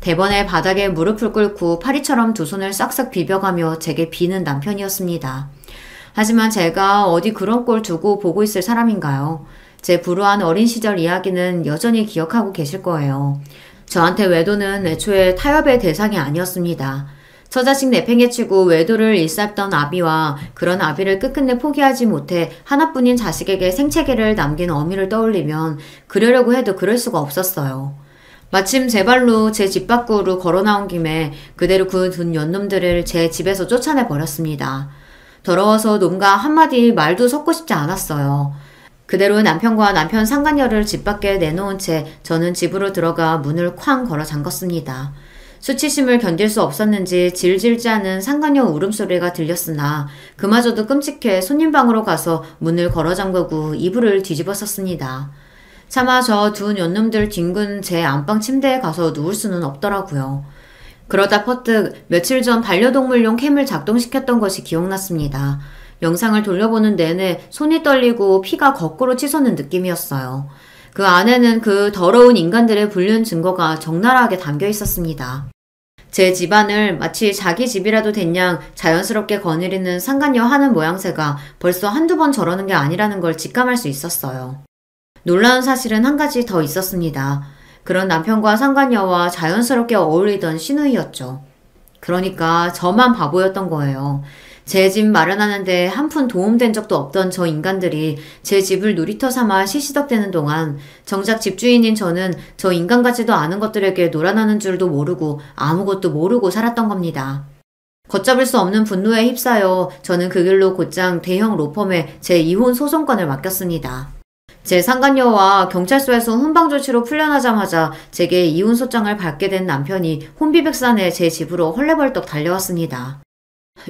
대번에 바닥에 무릎을 꿇고 파리처럼 두 손을 싹싹 비벼가며 제게 비는 남편이었습니다. 하지만 제가 어디 그런 꼴 두고 보고 있을 사람인가요? 제 불우한 어린 시절 이야기는 여전히 기억하고 계실 거예요. 저한테 외도는 애초에 타협의 대상이 아니었습니다. 처자식 내팽개치고 외도를 일삼던 아비와 그런 아비를 끝끝내 포기하지 못해 하나뿐인 자식에게 생채계를 남긴 어미를 떠올리면 그러려고 해도 그럴 수가 없었어요. 마침 제 발로 제 집 밖으로 걸어 나온 김에 그대로 그 둔 연놈들을 제 집에서 쫓아내 버렸습니다. 더러워서 놈과 한마디 말도 섞고 싶지 않았어요. 그대로 남편과 남편 상간녀를 집 밖에 내놓은 채 저는 집으로 들어가 문을 쾅 걸어 잠궜습니다. 수치심을 견딜 수 없었는지 질질 짜는 상간녀 울음소리가 들렸으나 그마저도 끔찍해 손님방으로 가서 문을 걸어 잠그고 이불을 뒤집어 썼습니다. 차마 저 두 연놈들 뒹군 제 안방 침대에 가서 누울 수는 없더라고요. 그러다 퍼뜩 며칠 전 반려동물용 캠을 작동시켰던 것이 기억났습니다. 영상을 돌려보는 내내 손이 떨리고 피가 거꾸로 치솟는 느낌이었어요. 그 안에는 그 더러운 인간들의 불륜 증거가 적나라하게 담겨 있었습니다. 제 집안을 마치 자기 집이라도 된양 자연스럽게 거느리는 상간녀 하는 모양새가 벌써 한두 번 저러는 게 아니라는 걸 직감할 수 있었어요. 놀라운 사실은 한 가지 더 있었습니다. 그런 남편과 상간녀와 자연스럽게 어울리던 시누이였죠. 그러니까 저만 바보였던 거예요. 제 집 마련하는데 한 푼 도움된 적도 없던 저 인간들이 제 집을 놀이터 삼아 시시덕대는 동안 정작 집주인인 저는 저 인간 같지도 않은 것들에게 놀아나는 줄도 모르고 아무것도 모르고 살았던 겁니다. 걷잡을 수 없는 분노에 휩싸여 저는 그 길로 곧장 대형 로펌에 제 이혼 소송권을 맡겼습니다. 제 상간녀와 경찰서에서 훈방조치로 풀려나자마자 제게 이혼소장을 받게 된 남편이 혼비백산에 제 집으로 헐레벌떡 달려왔습니다.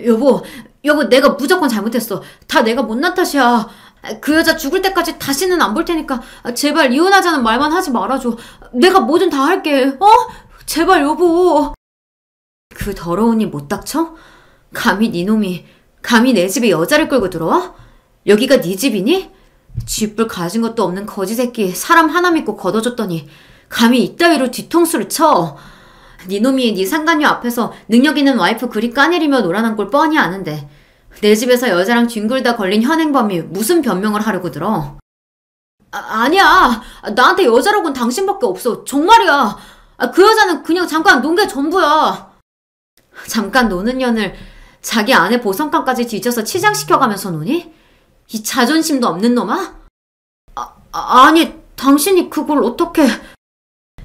여보 내가 무조건 잘못했어. 다 내가 못난 탓이야. 그 여자 죽을 때까지 다시는 안 볼 테니까 제발 이혼하자는 말만 하지 말아줘. 내가 뭐든 다 할게. 제발 여보. 그 더러우니 못 닥쳐? 감히 네 놈이 감히 내 집에 여자를 끌고 들어와? 여기가 네 집이니? 쥐뿔 가진 것도 없는 거지 새끼 사람 하나 믿고 걷어줬더니 감히 이따위로 뒤통수를 쳐. 네 놈이 네 상간녀 앞에서 능력 있는 와이프 그리 까내리며 놀아난 꼴 뻔히 아는데 내 집에서 여자랑 뒹굴다 걸린 현행범이 무슨 변명을 하려고 들어. 아니야. 나한테 여자라고는 당신밖에 없어. 정말이야. 그 여자는 그냥 잠깐 논 게 전부야. 잠깐 노는 년을 자기 아내 보성감까지 뒤져서 치장시켜가면서 노니? 이 자존심도 없는 놈아? 아니, 당신이 그걸 어떻게...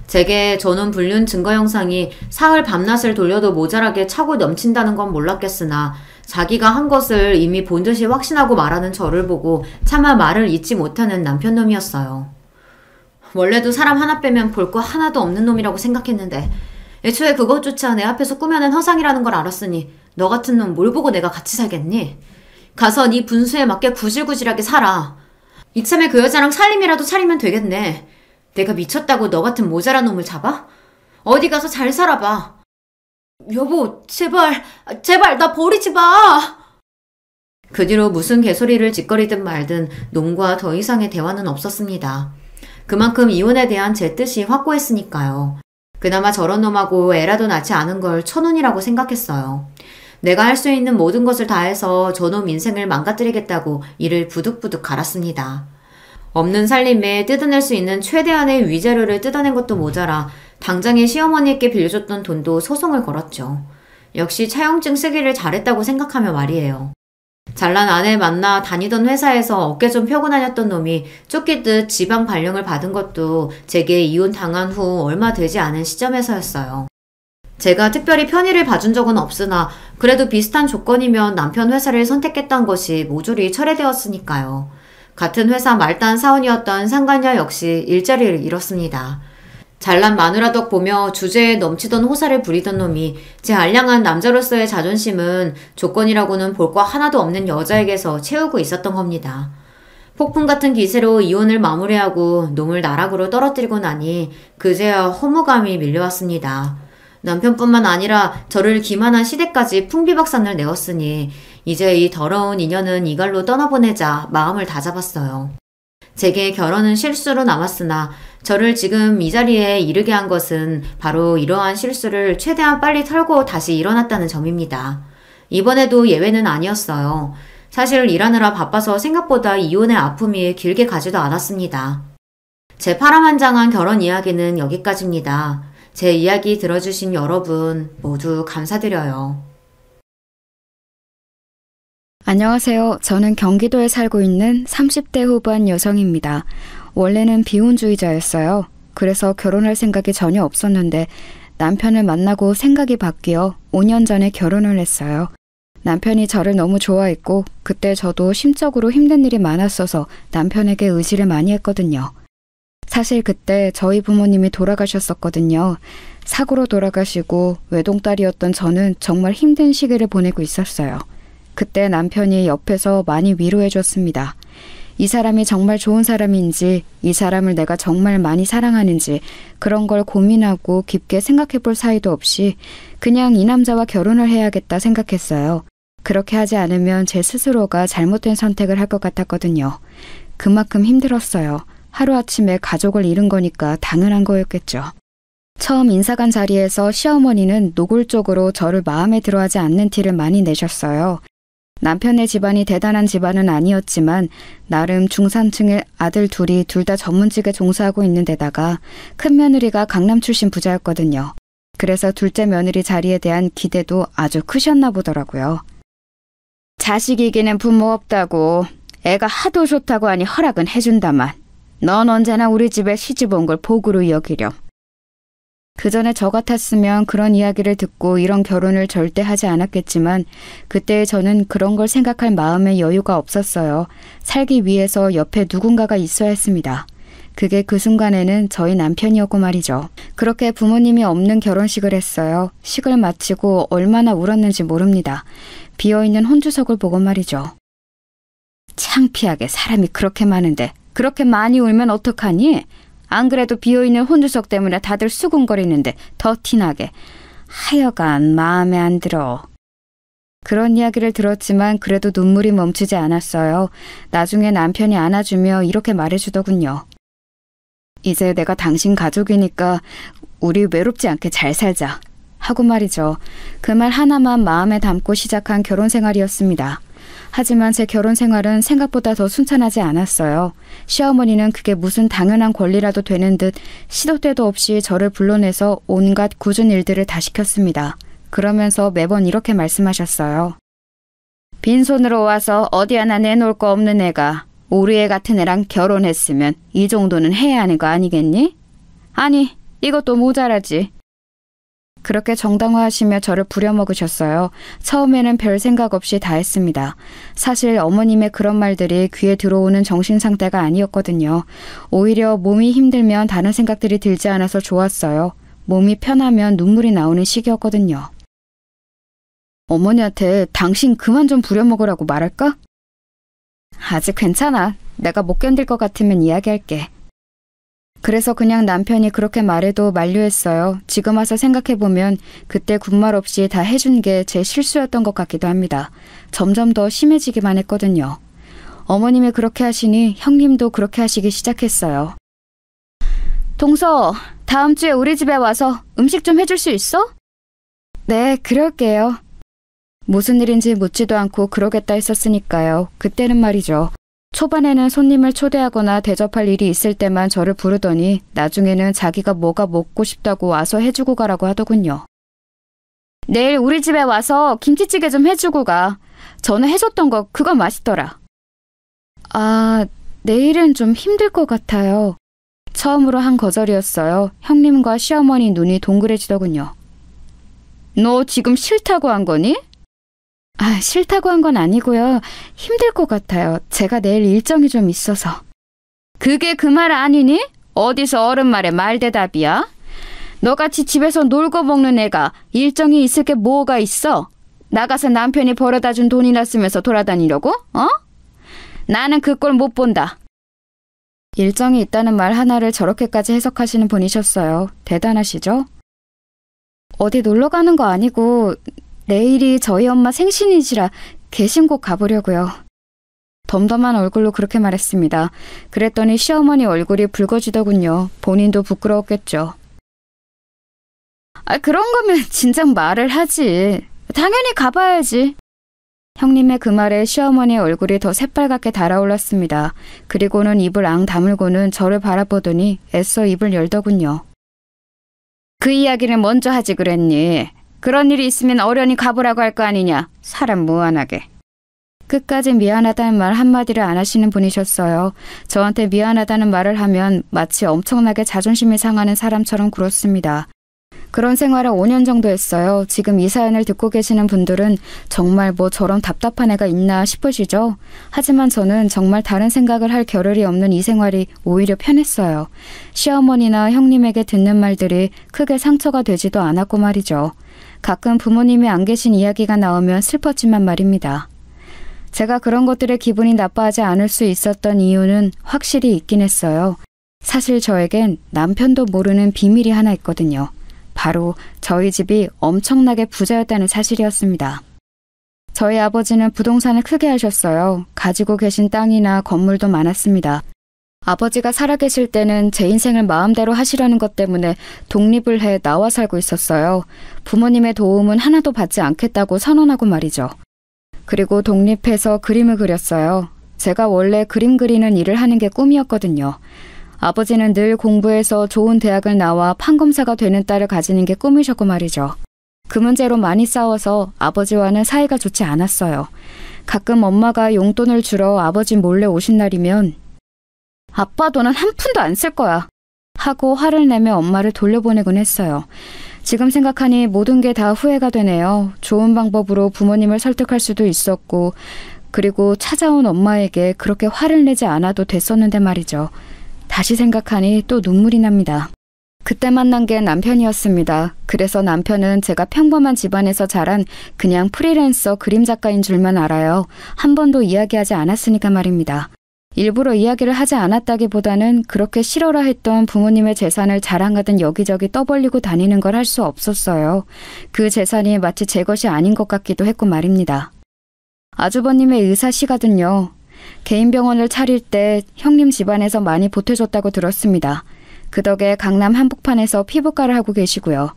제게 전원 불륜 증거 영상이 사흘 밤낮을 돌려도 모자라게 차고 넘친다는 건 몰랐겠으나 자기가 한 것을 이미 본 듯이 확신하고 말하는 저를 보고 차마 말을 잇지 못하는 남편 놈이었어요. 원래도 사람 하나 빼면 볼 거 하나도 없는 놈이라고 생각했는데 애초에 그것조차 내 앞에서 꾸며낸 허상이라는 걸 알았으니 너 같은 놈 뭘 보고 내가 같이 살겠니? 가서 네 분수에 맞게 구질구질하게 살아. 이참에 그 여자랑 살림이라도 차리면 되겠네. 내가 미쳤다고 너 같은 모자란 놈을 잡아? 어디 가서 잘 살아봐. 여보, 제발 나 버리지 마. 그 뒤로 무슨 개소리를 짓거리든 말든 놈과 더 이상의 대화는 없었습니다. 그만큼 이혼에 대한 제 뜻이 확고했으니까요. 그나마 저런 놈하고 애라도 낳지 않은 걸 천운이라고 생각했어요. 내가 할 수 있는 모든 것을 다해서 저놈 인생을 망가뜨리겠다고 이를 부득부득 갈았습니다. 없는 살림에 뜯어낼 수 있는 최대한의 위자료를 뜯어낸 것도 모자라 당장에 시어머니께 빌려줬던 돈도 소송을 걸었죠. 역시 차용증 쓰기를 잘했다고 생각하며 말이에요. 잘난 아내 만나 다니던 회사에서 어깨 좀 펴고 다녔던 놈이 쫓기듯 지방 발령을 받은 것도 제게 이혼 당한 후 얼마 되지 않은 시점에서였어요. 제가 특별히 편의를 봐준 적은 없으나 그래도 비슷한 조건이면 남편 회사를 선택했던 것이 모조리 철회되었으니까요. 같은 회사 말단 사원이었던 상간녀 역시 일자리를 잃었습니다. 잘난 마누라 덕 보며 주제에 넘치던 호사를 부리던 놈이 제 알량한 남자로서의 자존심은 조건이라고는 볼 거 하나도 없는 여자에게서 채우고 있었던 겁니다. 폭풍 같은 기세로 이혼을 마무리하고 놈을 나락으로 떨어뜨리고 나니 그제야 허무감이 밀려왔습니다. 남편뿐만 아니라 저를 기만한 시댁까지 풍비박산을 내었으니 이제 이 더러운 인연은 이갈로 떠나보내자 마음을 다잡았어요. 제게 결혼은 실수로 남았으나 저를 지금 이 자리에 이르게 한 것은 바로 이러한 실수를 최대한 빨리 털고 다시 일어났다는 점입니다. 이번에도 예외는 아니었어요. 사실 일하느라 바빠서 생각보다 이혼의 아픔이 길게 가지도 않았습니다. 제 파란만장한 결혼 이야기는 여기까지입니다. 제 이야기 들어주신 여러분 모두 감사드려요. 안녕하세요. 저는 경기도에 살고 있는 30대 후반 여성입니다. 원래는 비혼주의자였어요. 그래서 결혼할 생각이 전혀 없었는데 남편을 만나고 생각이 바뀌어 5년 전에 결혼을 했어요. 남편이 저를 너무 좋아했고 그때 저도 심적으로 힘든 일이 많았어서 남편에게 의지를 많이 했거든요. 사실 그때 저희 부모님이 돌아가셨었거든요. 사고로 돌아가시고 외동딸이었던 저는 정말 힘든 시기를 보내고 있었어요. 그때 남편이 옆에서 많이 위로해줬습니다. 이 사람이 정말 좋은 사람인지, 이 사람을 내가 정말 많이 사랑하는지 그런 걸 고민하고 깊게 생각해볼 사이도 없이 그냥 이 남자와 결혼을 해야겠다 생각했어요. 그렇게 하지 않으면 제 스스로가 잘못된 선택을 할 것 같았거든요. 그만큼 힘들었어요. 하루아침에 가족을 잃은 거니까 당연한 거였겠죠. 처음 인사관 자리에서 시어머니는 노골적으로 저를 마음에 들어하지 않는 티를 많이 내셨어요. 남편의 집안이 대단한 집안은 아니었지만 나름 중산층의 아들 둘이 둘 다 전문직에 종사하고 있는 데다가 큰 며느리가 강남 출신 부자였거든요. 그래서 둘째 며느리 자리에 대한 기대도 아주 크셨나 보더라고요. 자식이기는 부모 없다고 애가 하도 좋다고 하니 허락은 해준다만 넌 언제나 우리 집에 시집 온 걸 복으로 여기렴. 그 전에 저 같았으면 그런 이야기를 듣고 이런 결혼을 절대 하지 않았겠지만 그때 저는 그런 걸 생각할 마음의 여유가 없었어요. 살기 위해서 옆에 누군가가 있어야 했습니다. 그게 그 순간에는 저희 남편이었고 말이죠. 그렇게 부모님이 없는 결혼식을 했어요. 식을 마치고 얼마나 울었는지 모릅니다. 비어있는 혼주석을 보고 말이죠. 창피하게 사람이 그렇게 많은데 그렇게 많이 울면 어떡하니? 안 그래도 비어있는 혼주석 때문에 다들 수군거리는데 더 티나게. 하여간 마음에 안 들어. 그런 이야기를 들었지만 그래도 눈물이 멈추지 않았어요. 나중에 남편이 안아주며 이렇게 말해주더군요. 이제 내가 당신 가족이니까 우리 외롭지 않게 잘 살자. 하고 말이죠. 그 말 하나만 마음에 담고 시작한 결혼 생활이었습니다. 하지만 제 결혼 생활은 생각보다 더 순탄하지 않았어요. 시어머니는 그게 무슨 당연한 권리라도 되는 듯 시도 때도 없이 저를 불러내서 온갖 굳은 일들을 다 시켰습니다. 그러면서 매번 이렇게 말씀하셨어요. 빈손으로 와서 어디 하나 내놓을 거 없는 애가 우리 애 같은 애랑 결혼했으면 이 정도는 해야 하는 거 아니겠니? 아니, 이것도 모자라지. 그렇게 정당화하시며 저를 부려먹으셨어요. 처음에는 별 생각 없이 다 했습니다. 사실 어머님의 그런 말들이 귀에 들어오는 정신 상태가 아니었거든요. 오히려 몸이 힘들면 다른 생각들이 들지 않아서 좋았어요. 몸이 편하면 눈물이 나오는 시기였거든요. 어머니한테 당신 그만 좀 부려먹으라고 말할까? 아직 괜찮아. 내가 못 견딜 것 같으면 이야기할게. 그래서 그냥 남편이 그렇게 말해도 만류했어요. 지금 와서 생각해보면 그때 군말 없이 다 해준 게 제 실수였던 것 같기도 합니다. 점점 더 심해지기만 했거든요. 어머님이 그렇게 하시니 형님도 그렇게 하시기 시작했어요. 동서, 다음 주에 우리 집에 와서 음식 좀 해줄 수 있어? 네, 그럴게요. 무슨 일인지 묻지도 않고 그러겠다 했었으니까요. 그때는 말이죠. 초반에는 손님을 초대하거나 대접할 일이 있을 때만 저를 부르더니 나중에는 자기가 뭐가 먹고 싶다고 와서 해주고 가라고 하더군요. 내일 우리 집에 와서 김치찌개 좀 해주고 가. 전에 해줬던 거 그거 맛있더라. 아, 내일은 좀 힘들 것 같아요. 처음으로 한 거절이었어요. 형님과 시어머니 눈이 동그래지더군요. 너 지금 싫다고 한 거니? 아, 싫다고 한 건 아니고요. 힘들 것 같아요. 제가 내일 일정이 좀 있어서. 그게 그 말 아니니? 어디서 어른 말에 말대답이야? 너같이 집에서 놀고 먹는 애가 일정이 있을 게 뭐가 있어? 나가서 남편이 벌어다 준 돈이나 쓰면서 돌아다니려고? 어? 나는 그 꼴 못 본다. 일정이 있다는 말 하나를 저렇게까지 해석하시는 분이셨어요. 대단하시죠? 어디 놀러 가는 거 아니고 내일이 저희 엄마 생신이시라 계신곳 가보려고요. 덤덤한 얼굴로 그렇게 말했습니다. 그랬더니 시어머니 얼굴이 붉어지더군요. 본인도 부끄러웠겠죠. 아, 그런 거면 진작 말을 하지. 당연히 가봐야지. 형님의 그 말에 시어머니의 얼굴이 더 새빨갛게 달아올랐습니다. 그리고는 입을 앙 다물고는 저를 바라보더니 애써 입을 열더군요. 그 이야기를 먼저 하지 그랬니? 그런 일이 있으면 어련히 가보라고 할 거 아니냐. 사람 무안하게. 끝까지 미안하다는 말 한마디를 안 하시는 분이셨어요. 저한테 미안하다는 말을 하면 마치 엄청나게 자존심이 상하는 사람처럼 굴었습니다. 그런 생활을 5년 정도 했어요. 지금 이 사연을 듣고 계시는 분들은 정말 뭐 저런 답답한 애가 있나 싶으시죠? 하지만 저는 정말 다른 생각을 할 겨를이 없는 이 생활이 오히려 편했어요. 시어머니나 형님에게 듣는 말들이 크게 상처가 되지도 않았고 말이죠. 가끔 부모님이 안 계신 이야기가 나오면 슬펐지만 말입니다. 제가 그런 것들에 기분이 나빠하지 않을 수 있었던 이유는 확실히 있긴 했어요. 사실 저에겐 남편도 모르는 비밀이 하나 있거든요. 바로 저희 집이 엄청나게 부자였다는 사실이었습니다. 저희 아버지는 부동산을 크게 하셨어요. 가지고 계신 땅이나 건물도 많았습니다. 아버지가 살아계실 때는 제 인생을 마음대로 하시려는 것 때문에 독립을 해 나와 살고 있었어요. 부모님의 도움은 하나도 받지 않겠다고 선언하고 말이죠. 그리고 독립해서 그림을 그렸어요. 제가 원래 그림 그리는 일을 하는 게 꿈이었거든요. 아버지는 늘 공부해서 좋은 대학을 나와 판검사가 되는 딸을 가지는 게 꿈이셨고 말이죠. 그 문제로 많이 싸워서 아버지와는 사이가 좋지 않았어요. 가끔 엄마가 용돈을 주러 아버지 몰래 오신 날이면 아빠 돈은 한 푼도 안 쓸 거야 하고 화를 내며 엄마를 돌려보내곤 했어요. 지금 생각하니 모든 게 다 후회가 되네요. 좋은 방법으로 부모님을 설득할 수도 있었고 그리고 찾아온 엄마에게 그렇게 화를 내지 않아도 됐었는데 말이죠. 다시 생각하니 또 눈물이 납니다. 그때 만난 게 남편이었습니다. 그래서 남편은 제가 평범한 집안에서 자란 그냥 프리랜서 그림 작가인 줄만 알아요. 한 번도 이야기하지 않았으니까 말입니다. 일부러 이야기를 하지 않았다기보다는 그렇게 싫어라 했던 부모님의 재산을 자랑하듯 여기저기 떠벌리고 다니는 걸 할 수 없었어요. 그 재산이 마치 제 것이 아닌 것 같기도 했고 말입니다. 아주버님의 의사시거든요. 개인 병원을 차릴 때 형님 집안에서 많이 보태줬다고 들었습니다. 그 덕에 강남 한복판에서 피부과를 하고 계시고요.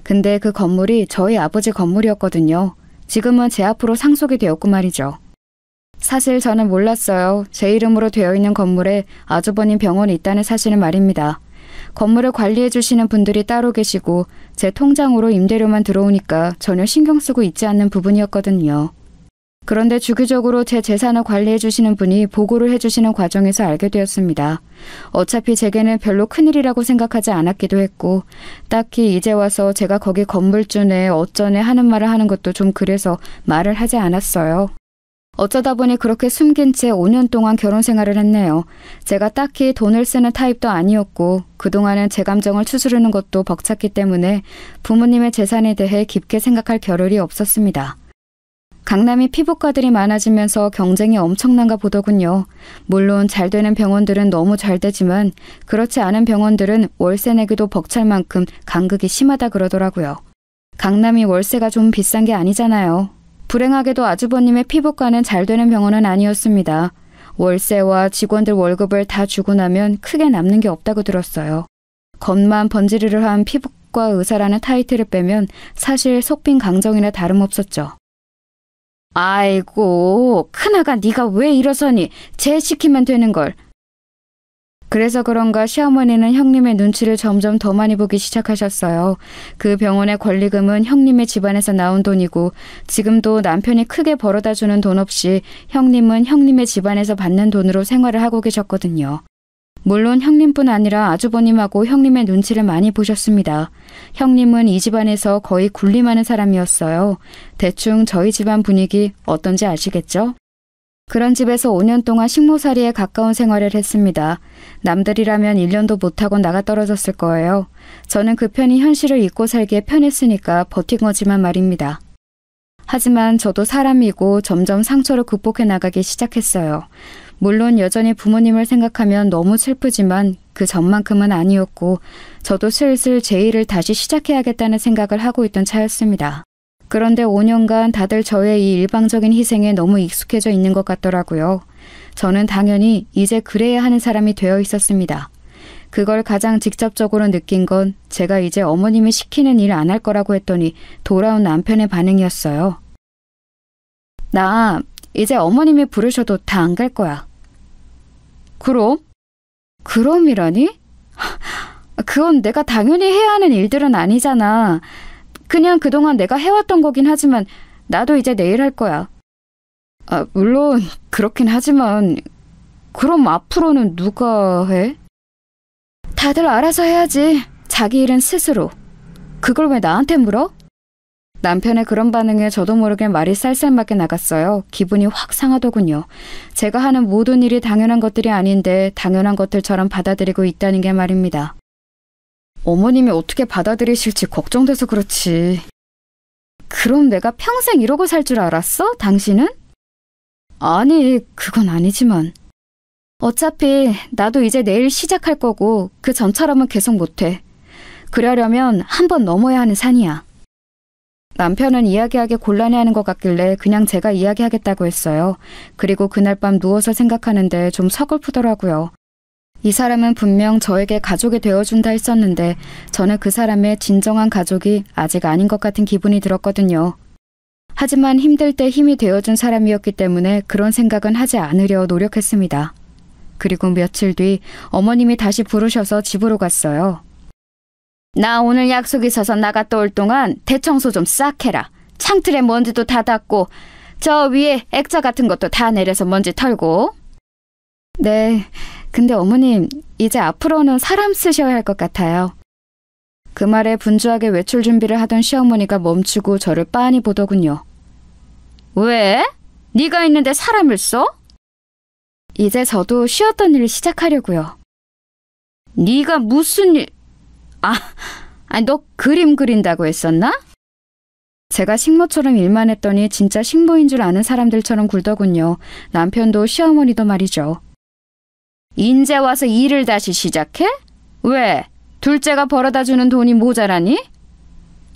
근데 그 건물이 저희 아버지 건물이었거든요. 지금은 제 앞으로 상속이 되었고 말이죠. 사실 저는 몰랐어요. 제 이름으로 되어 있는 건물에 아주버님 병원이 있다는 사실은 말입니다. 건물을 관리해 주시는 분들이 따로 계시고 제 통장으로 임대료만 들어오니까 전혀 신경 쓰고 있지 않는 부분이었거든요. 그런데 주기적으로 제 재산을 관리해 주시는 분이 보고를 해 주시는 과정에서 알게 되었습니다. 어차피 제게는 별로 큰일이라고 생각하지 않았기도 했고 딱히 이제 와서 제가 거기 건물주네 어쩌네 하는 말을 하는 것도 좀 그래서 말을 하지 않았어요. 어쩌다 보니 그렇게 숨긴 채 5년 동안 결혼 생활을 했네요. 제가 딱히 돈을 쓰는 타입도 아니었고 그동안은 제 감정을 추스르는 것도 벅찼기 때문에 부모님의 재산에 대해 깊게 생각할 겨를이 없었습니다. 강남이 피부과들이 많아지면서 경쟁이 엄청난가 보더군요. 물론 잘 되는 병원들은 너무 잘 되지만 그렇지 않은 병원들은 월세 내기도 벅찰 만큼 간극이 심하다 그러더라고요. 강남이 월세가 좀 비싼 게 아니잖아요. 불행하게도 아주버님의 피부과는 잘 되는 병원은 아니었습니다. 월세와 직원들 월급을 다 주고 나면 크게 남는 게 없다고 들었어요. 겉만 번지르르한 피부과 의사라는 타이틀을 빼면 사실 속빈 강정이나 다름없었죠. 아이고, 큰아가 네가 왜 이러서니? 쟤 시키면 되는 걸. 그래서 그런가 시어머니는 형님의 눈치를 점점 더 많이 보기 시작하셨어요. 그 병원의 권리금은 형님의 집안에서 나온 돈이고 지금도 남편이 크게 벌어다 주는 돈 없이 형님은 형님의 집안에서 받는 돈으로 생활을 하고 계셨거든요. 물론 형님뿐 아니라 아주버님하고 형님의 눈치를 많이 보셨습니다. 형님은 이 집안에서 거의 군림하는 사람이었어요. 대충 저희 집안 분위기 어떤지 아시겠죠? 그런 집에서 5년 동안 식모살이에 가까운 생활을 했습니다. 남들이라면 1년도 못하고 나가 떨어졌을 거예요. 저는 그 편이 현실을 잊고 살기에 편했으니까 버틴 거지만 말입니다. 하지만 저도 사람이고 점점 상처를 극복해 나가기 시작했어요. 물론 여전히 부모님을 생각하면 너무 슬프지만 그 전만큼은 아니었고 저도 슬슬 제 일을 다시 시작해야겠다는 생각을 하고 있던 차였습니다. 그런데 5년간 다들 저의 이 일방적인 희생에 너무 익숙해져 있는 것 같더라고요. 저는 당연히 이제 그래야 하는 사람이 되어 있었습니다. 그걸 가장 직접적으로 느낀 건 제가 이제 어머님이 시키는 일 안 할 거라고 했더니 돌아온 남편의 반응이었어요. 나 이제 어머님이 부르셔도 다 안 갈 거야. 그럼? 그럼이라니? 그건 내가 당연히 해야 하는 일들은 아니잖아. 그냥 그동안 내가 해왔던 거긴 하지만 나도 이제 내일 할 거야. 물론 그렇긴 하지만 그럼 앞으로는 누가 해? 다들 알아서 해야지. 자기 일은 스스로. 그걸 왜 나한테 물어? 남편의 그런 반응에 저도 모르게 말이 쌀쌀맞게 나갔어요. 기분이 확 상하더군요. 제가 하는 모든 일이 당연한 것들이 아닌데 당연한 것들처럼 받아들이고 있다는 게 말입니다. 어머님이 어떻게 받아들이실지 걱정돼서 그렇지. 그럼 내가 평생 이러고 살 줄 알았어? 당신은? 아니, 그건 아니지만. 어차피 나도 이제 내일 시작할 거고 그 전처럼은 계속 못해. 그러려면 한 번 넘어야 하는 산이야. 남편은 이야기하기 곤란해하는 것 같길래 그냥 제가 이야기하겠다고 했어요. 그리고 그날 밤 누워서 생각하는데 좀 서글프더라고요. 이 사람은 분명 저에게 가족이 되어준다 했었는데 저는 그 사람의 진정한 가족이 아직 아닌 것 같은 기분이 들었거든요. 하지만 힘들 때 힘이 되어준 사람이었기 때문에 그런 생각은 하지 않으려 노력했습니다. 그리고 며칠 뒤 어머님이 다시 부르셔서 집으로 갔어요. 나 오늘 약속 있어서 나갔다 올 동안 대청소 좀 싹 해라. 창틀에 먼지도 다 닦고 저 위에 액자 같은 것도 다 내려서 먼지 털고. 네, 근데 어머님 이제 앞으로는 사람 쓰셔야 할 것 같아요. 그 말에 분주하게 외출 준비를 하던 시어머니가 멈추고 저를 빤히 보더군요. 왜? 네가 있는데 사람을 써? 이제 저도 쉬었던 일을 시작하려고요. 네가 무슨 일... 너 그림 그린다고 했었나? 제가 식모처럼 일만 했더니 진짜 식모인 줄 아는 사람들처럼 굴더군요. 남편도 시어머니도 말이죠. 인제 와서 일을 다시 시작해? 왜? 둘째가 벌어다 주는 돈이 모자라니?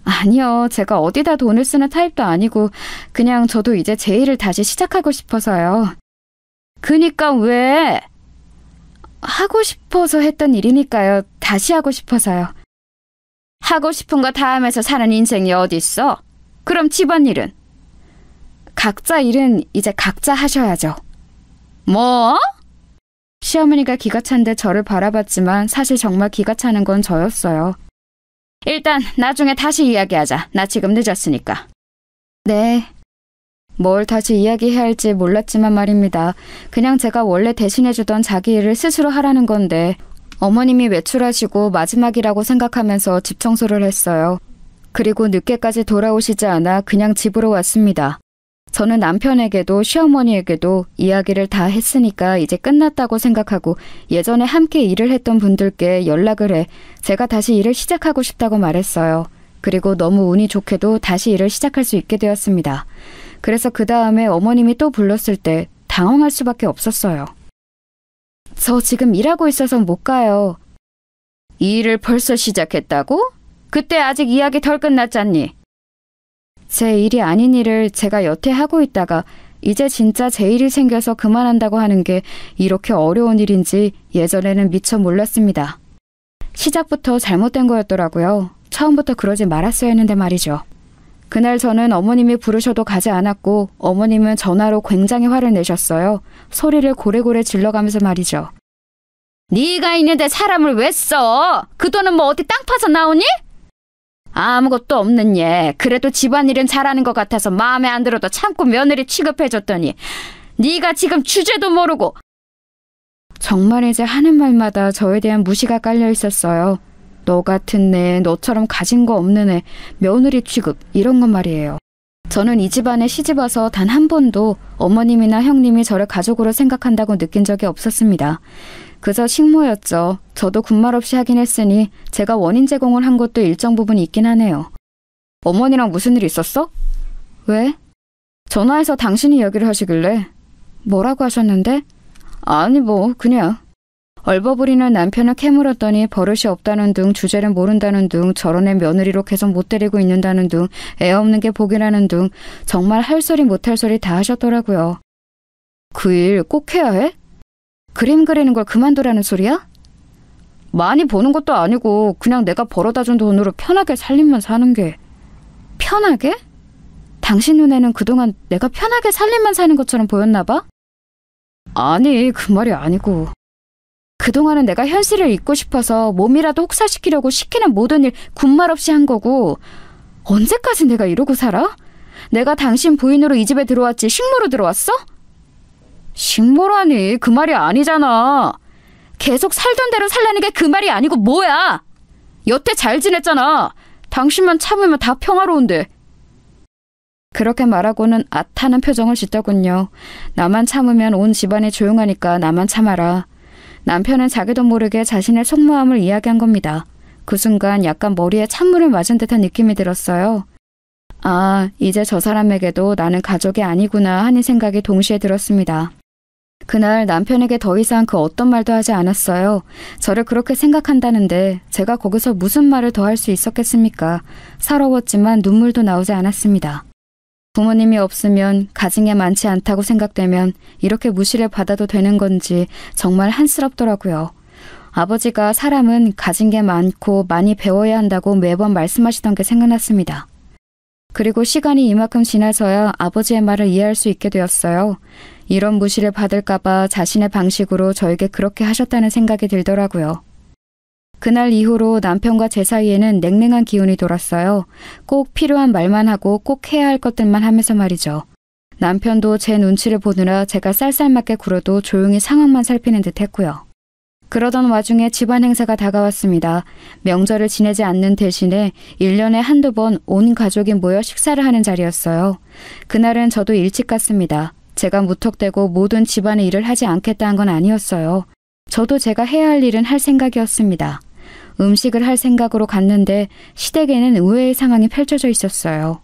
아니요. 제가 어디다 돈을 쓰는 타입도 아니고 그냥 저도 이제 제 일을 다시 시작하고 싶어서요. 그니까 왜? 하고 싶어서 했던 일이니까요. 다시 하고 싶어서요. 하고 싶은 거 다 하면서 사는 인생이 어딨어? 그럼 집안일은? 각자 일은 이제 각자 하셔야죠. 뭐? 시어머니가 기가 찬 듯 저를 바라봤지만 사실 정말 기가 차는 건 저였어요. 일단 나중에 다시 이야기하자. 나 지금 늦었으니까. 네. 뭘 다시 이야기해야 할지 몰랐지만 말입니다. 그냥 제가 원래 대신해주던 자기 일을 스스로 하라는 건데 어머님이 외출하시고 마지막이라고 생각하면서 집 청소를 했어요. 그리고 늦게까지 돌아오시지 않아 그냥 집으로 왔습니다. 저는 남편에게도 시어머니에게도 이야기를 다 했으니까 이제 끝났다고 생각하고 예전에 함께 일을 했던 분들께 연락을 해 제가 다시 일을 시작하고 싶다고 말했어요. 그리고 너무 운이 좋게도 다시 일을 시작할 수 있게 되었습니다. 그래서 그 다음에 어머님이 또 불렀을 때 당황할 수밖에 없었어요. 저 지금 일하고 있어서 못 가요. 이 일을 벌써 시작했다고? 그때 아직 이야기 덜 끝났잖니. 제 일이 아닌 일을 제가 여태 하고 있다가 이제 진짜 제 일이 생겨서 그만한다고 하는 게 이렇게 어려운 일인지 예전에는 미처 몰랐습니다. 시작부터 잘못된 거였더라고요. 처음부터 그러지 말았어야 했는데 말이죠. 그날 저는 어머님이 부르셔도 가지 않았고 어머님은 전화로 굉장히 화를 내셨어요. 소리를 고래고래 질러가면서 말이죠. 네가 있는데 사람을 왜 써? 그 돈은 뭐 어디 땅 파서 나오니? 아무것도 없는 얘. 그래도 집안일은 잘하는 것 같아서 마음에 안 들어도 참고 며느리 취급해줬더니 네가 지금 주제도 모르고. 정말 이제 하는 말마다 저에 대한 무시가 깔려 있었어요. 너 같은 애, 너처럼 가진 거 없는 애, 며느리 취급 이런 건 말이에요. 저는 이 집안에 시집 와서 단 한 번도 어머님이나 형님이 저를 가족으로 생각한다고 느낀 적이 없었습니다. 그저 식모였죠. 저도 군말 없이 하긴 했으니 제가 원인 제공을 한 것도 일정 부분 있긴 하네요. 어머니랑 무슨 일 있었어? 왜? 전화해서 당신이 이야기를 하시길래. 뭐라고 하셨는데? 아니 뭐 그냥. 얼버무리는 남편을 캐물었더니 버릇이 없다는 둥, 주제를 모른다는 둥, 저런 애 며느리로 계속 못 데리고 있는다는 둥, 애 없는 게 복이라는 둥, 정말 할 소리 못할 소리 다 하셨더라고요. 그 일 꼭 해야 해? 그림 그리는 걸 그만두라는 소리야? 많이 버는 것도 아니고 그냥 내가 벌어다 준 돈으로 편하게 살림만 사는 게. 편하게? 당신 눈에는 그동안 내가 편하게 살림만 사는 것처럼 보였나 봐? 아니, 그 말이 아니고. 그동안은 내가 현실을 잊고 싶어서 몸이라도 혹사시키려고 시키는 모든 일 군말 없이 한 거고 언제까지 내가 이러고 살아? 내가 당신 부인으로 이 집에 들어왔지 식모로 들어왔어? 식모라니 그 말이 아니잖아. 계속 살던 대로 살라는 게 그 말이 아니고 뭐야? 여태 잘 지냈잖아. 당신만 참으면 다 평화로운데. 그렇게 말하고는 앗하는 표정을 짓더군요. 나만 참으면 온 집안이 조용하니까 나만 참아라. 남편은 자기도 모르게 자신의 속마음을 이야기한 겁니다. 그 순간 약간 머리에 찬물을 맞은 듯한 느낌이 들었어요. 아, 이제 저 사람에게도 나는 가족이 아니구나 하는 생각이 동시에 들었습니다. 그날 남편에게 더 이상 그 어떤 말도 하지 않았어요. 저를 그렇게 생각한다는데 제가 거기서 무슨 말을 더 할 수 있었겠습니까? 서러웠지만 눈물도 나오지 않았습니다. 부모님이 없으면 가진 게 많지 않다고 생각되면 이렇게 무시를 받아도 되는 건지 정말 한스럽더라고요. 아버지가 사람은 가진 게 많고 많이 배워야 한다고 매번 말씀하시던 게 생각났습니다. 그리고 시간이 이만큼 지나서야 아버지의 말을 이해할 수 있게 되었어요. 이런 무시를 받을까봐 자신의 방식으로 저에게 그렇게 하셨다는 생각이 들더라고요. 그날 이후로 남편과 제 사이에는 냉랭한 기운이 돌았어요. 꼭 필요한 말만 하고 꼭 해야 할 것들만 하면서 말이죠. 남편도 제 눈치를 보느라 제가 쌀쌀맞게 굴어도 조용히 상황만 살피는 듯 했고요. 그러던 와중에 집안 행사가 다가왔습니다. 명절을 지내지 않는 대신에 1년에 한두 번 온 가족이 모여 식사를 하는 자리였어요. 그날은 저도 일찍 갔습니다. 제가 무턱대고 모든 집안의 일을 하지 않겠다는 건 아니었어요. 저도 제가 해야 할 일은 할 생각이었습니다. 음식을 할 생각으로 갔는데 시댁에는 의외의 상황이 펼쳐져 있었어요.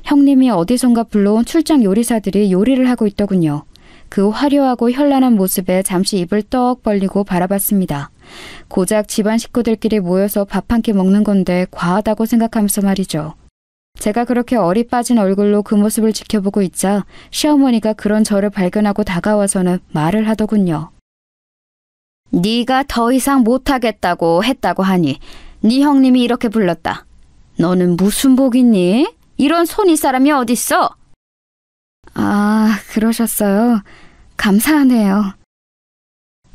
형님이 어디선가 불러온 출장 요리사들이 요리를 하고 있더군요. 그 화려하고 현란한 모습에 잠시 입을 떡 벌리고 바라봤습니다. 고작 집안 식구들끼리 모여서 밥 한 끼 먹는 건데 과하다고 생각하면서 말이죠. 제가 그렇게 얼이 빠진 얼굴로 그 모습을 지켜보고 있자 시어머니가 그런 저를 발견하고 다가와서는 말을 하더군요. 네가 더 이상 못하겠다고 했다고 하니 네 형님이 이렇게 불렀다. 너는 무슨 복 있니? 이런 손이 사람이 어딨어? 아, 그러셨어요. 감사하네요.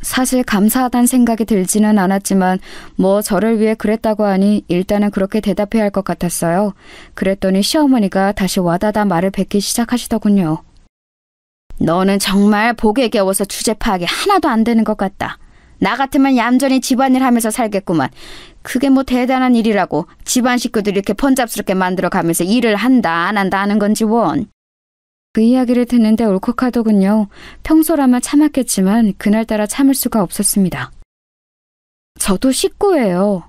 사실 감사하다는 생각이 들지는 않았지만 뭐 저를 위해 그랬다고 하니 일단은 그렇게 대답해야 할 것 같았어요. 그랬더니 시어머니가 다시 와다다 말을 뱉기 시작하시더군요. 너는 정말 복에 겨워서 주제 파악이 하나도 안 되는 것 같다. 나 같으면 얌전히 집안일 하면서 살겠구만. 그게 뭐 대단한 일이라고 집안 식구들 이렇게 번잡스럽게 만들어가면서 일을 한다 안 한다 하는 건지 원. 그 이야기를 듣는데 울컥하더군요. 평소라면 참았겠지만 그날따라 참을 수가 없었습니다. 저도 식구예요.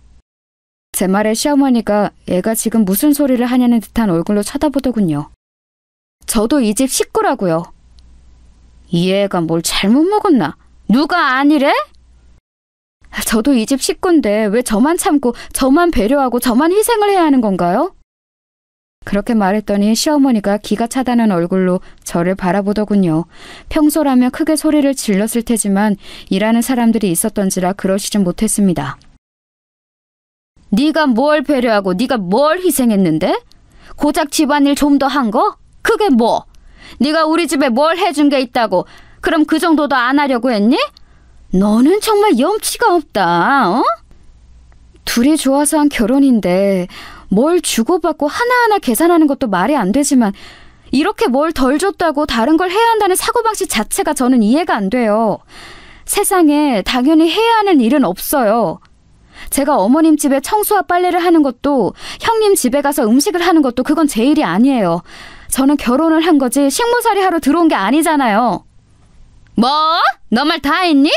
제 말에 시어머니가 애가 지금 무슨 소리를 하냐는 듯한 얼굴로 쳐다보더군요. 저도 이 집 식구라고요. 이 애가 뭘 잘못 먹었나? 누가 아니래? 저도 이 집 식구인데 왜 저만 참고 저만 배려하고 저만 희생을 해야 하는 건가요? 그렇게 말했더니 시어머니가 기가 차다는 얼굴로 저를 바라보더군요. 평소라면 크게 소리를 질렀을 테지만 일하는 사람들이 있었던지라 그러시진 못했습니다. 네가 뭘 배려하고 네가 뭘 희생했는데? 고작 집안일 좀 더 한 거? 그게 뭐? 네가 우리 집에 뭘 해준 게 있다고 그럼 그 정도도 안 하려고 했니? 너는 정말 염치가 없다. 어? 둘이 좋아서 한 결혼인데 뭘 주고받고 하나하나 계산하는 것도 말이 안 되지만 이렇게 뭘 덜 줬다고 다른 걸 해야 한다는 사고방식 자체가 저는 이해가 안 돼요. 세상에 당연히 해야 하는 일은 없어요. 제가 어머님 집에 청소와 빨래를 하는 것도 형님 집에 가서 음식을 하는 것도 그건 제 일이 아니에요. 저는 결혼을 한 거지 식모살이 하러 들어온 게 아니잖아요. 뭐? 너 말 다 했니?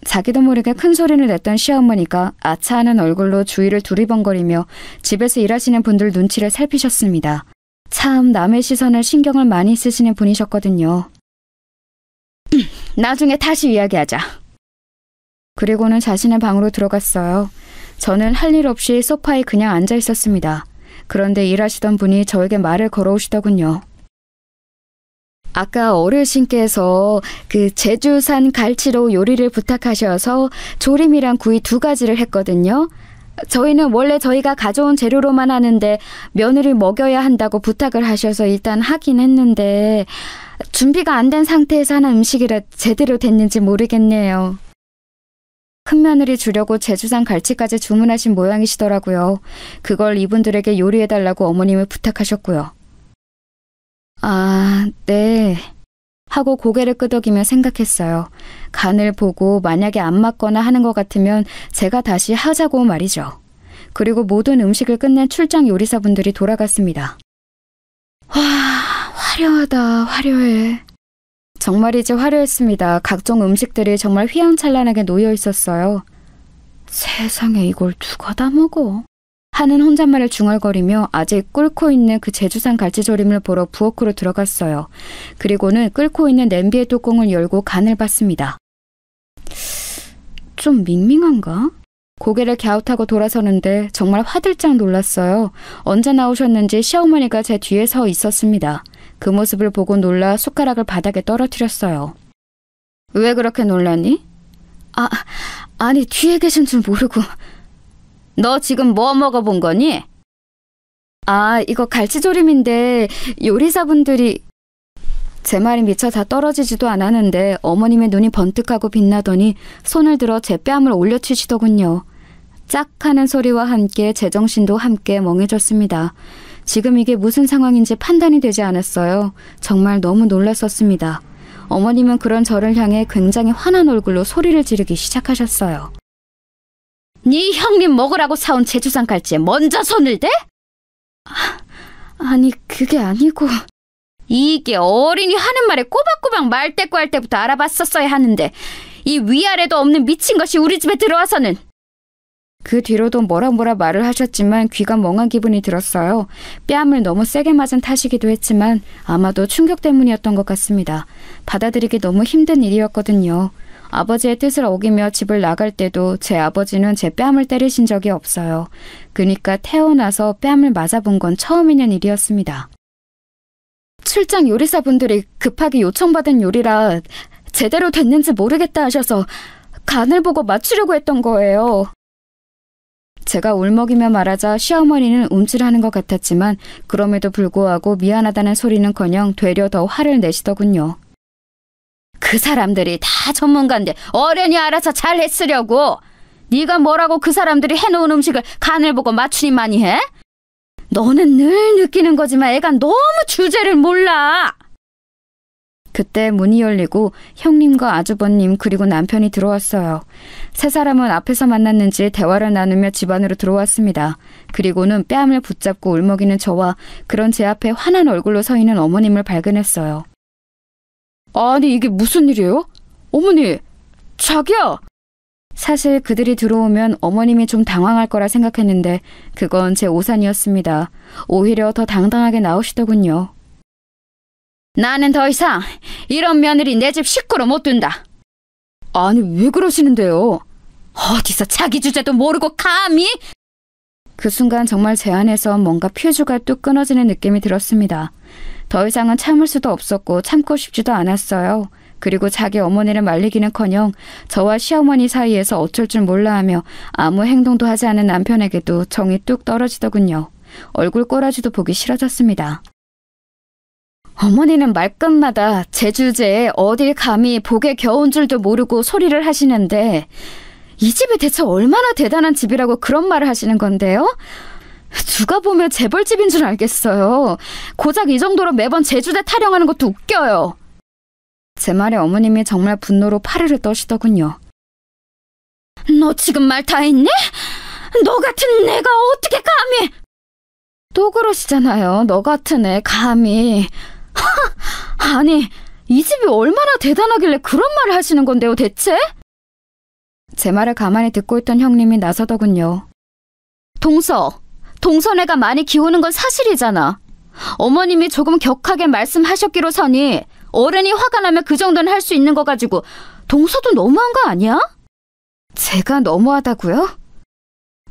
자기도 모르게 큰 소리를 냈던 시어머니가 아차하는 얼굴로 주위를 두리번거리며 집에서 일하시는 분들 눈치를 살피셨습니다. 참 남의 시선을 신경을 많이 쓰시는 분이셨거든요. 나중에 다시 이야기하자. 그리고는 자신의 방으로 들어갔어요. 저는 할 일 없이 소파에 그냥 앉아 있었습니다. 그런데 일하시던 분이 저에게 말을 걸어오시더군요. 아까 어르신께서 그 제주산 갈치로 요리를 부탁하셔서 조림이랑 구이 2가지를 했거든요. 저희는 원래 저희가 가져온 재료로만 하는데 며느리 먹여야 한다고 부탁을 하셔서 일단 하긴 했는데 준비가 안 된 상태에서 하는 음식이라 제대로 됐는지 모르겠네요. 큰며느리 주려고 제주산 갈치까지 주문하신 모양이시더라고요. 그걸 이분들에게 요리해달라고 어머님을 부탁하셨고요. 아, 네. 하고 고개를 끄덕이며 생각했어요. 간을 보고 만약에 안 맞거나 하는 것 같으면 제가 다시 하자고 말이죠. 그리고 모든 음식을 끝낸 출장 요리사분들이 돌아갔습니다. 와, 화려하다, 화려해. 정말이지 화려했습니다. 각종 음식들이 정말 휘황찬란하게 놓여 있었어요. 세상에 이걸 누가 다 먹어? 하는 혼잣말을 중얼거리며 아직 끓고 있는 그 제주산 갈치조림을 보러 부엌으로 들어갔어요. 그리고는 끓고 있는 냄비의 뚜껑을 열고 간을 봤습니다. 좀 밍밍한가? 고개를 갸웃하고 돌아서는데 정말 화들짝 놀랐어요. 언제 나오셨는지 시어머니가 제 뒤에 서 있었습니다. 그 모습을 보고 놀라 숟가락을 바닥에 떨어뜨렸어요. 왜 그렇게 놀랐니? 아니 뒤에 계신 줄 모르고. 너 지금 뭐 먹어본 거니? 아, 이거 갈치조림인데 요리사분들이... 제 말이 미처 다 떨어지지도 않았는데 어머님의 눈이 번뜩하고 빛나더니 손을 들어 제 뺨을 올려치시더군요. 짝 하는 소리와 함께 제정신도 함께 멍해졌습니다. 지금 이게 무슨 상황인지 판단이 되지 않았어요. 정말 너무 놀랐었습니다. 어머님은 그런 저를 향해 굉장히 화난 얼굴로 소리를 지르기 시작하셨어요. 네 형님 먹으라고 사온 제주산 갈치에 먼저 손을 대? 아니 그게 아니고... 이게 어린이 하는 말에 꼬박꼬박 말대꾸 할 때부터 알아봤었어야 하는데 이 위아래도 없는 미친 것이 우리 집에 들어와서는... 그 뒤로도 뭐라 말을 하셨지만 귀가 멍한 기분이 들었어요. 뺨을 너무 세게 맞은 탓이기도 했지만 아마도 충격 때문이었던 것 같습니다. 받아들이기 너무 힘든 일이었거든요. 아버지의 뜻을 어기며 집을 나갈 때도 제 아버지는 제 뺨을 때리신 적이 없어요. 그러니까 태어나서 뺨을 맞아본 건 처음 있는 일이었습니다. 출장 요리사분들이 급하게 요청받은 요리라 제대로 됐는지 모르겠다 하셔서 간을 보고 맞추려고 했던 거예요. 제가 울먹이며 말하자 시어머니는 움찔하는 것 같았지만 그럼에도 불구하고 미안하다는 소리는커녕 되려 더 화를 내시더군요. 그 사람들이 다 전문가인데 어련히 알아서 잘 했으려고. 네가 뭐라고 그 사람들이 해놓은 음식을 간을 보고 맞추니만이 해? 너는 늘 느끼는 거지만 애가 너무 주제를 몰라. 그때 문이 열리고 형님과 아주버님 그리고 남편이 들어왔어요. 세 사람은 앞에서 만났는지 대화를 나누며 집 안으로 들어왔습니다. 그리고는 뺨을 붙잡고 울먹이는 저와 그런 제 앞에 환한 얼굴로 서 있는 어머님을 발견했어요. 아니 이게 무슨 일이에요? 어머니, 자기야! 사실 그들이 들어오면 어머님이 좀 당황할 거라 생각했는데 그건 제 오산이었습니다. 오히려 더 당당하게 나오시더군요. 나는 더 이상 이런 며느리 내 집 식구로 못 둔다. 아니 왜 그러시는데요? 어디서 자기 주제도 모르고 감히? 그 순간 정말 제 안에서 뭔가 퓨즈가 뚝 끊어지는 느낌이 들었습니다. 더 이상은 참을 수도 없었고 참고 싶지도 않았어요. 그리고 자기 어머니를 말리기는커녕 저와 시어머니 사이에서 어쩔 줄 몰라하며 아무 행동도 하지 않은 남편에게도 정이 뚝 떨어지더군요. 얼굴 꼬라지도 보기 싫어졌습니다. 어머니는 말끝마다 제 주제에 어딜 감히 복에 겨운 줄도 모르고 소리를 하시는데 이 집이 대체 얼마나 대단한 집이라고 그런 말을 하시는 건데요? 누가 보면 재벌집인 줄 알겠어요. 고작 이 정도로 매번 제 주제 타령하는 것도 웃겨요. 제 말에 어머님이 정말 분노로 파르르 떠시더군요. 너 지금 말 다 했니? 너 같은 내가 어떻게 감히? 또 그러시잖아요. 너 같은 애 감히. 아니 이 집이 얼마나 대단하길래 그런 말을 하시는 건데요 대체? 제 말을 가만히 듣고 있던 형님이 나서더군요. 동서네가 많이 기우는 건 사실이잖아. 어머님이 조금 격하게 말씀하셨기로 서니 어른이 화가 나면 그 정도는 할 수 있는 거 가지고 동서도 너무한 거 아니야? 제가 너무하다고요?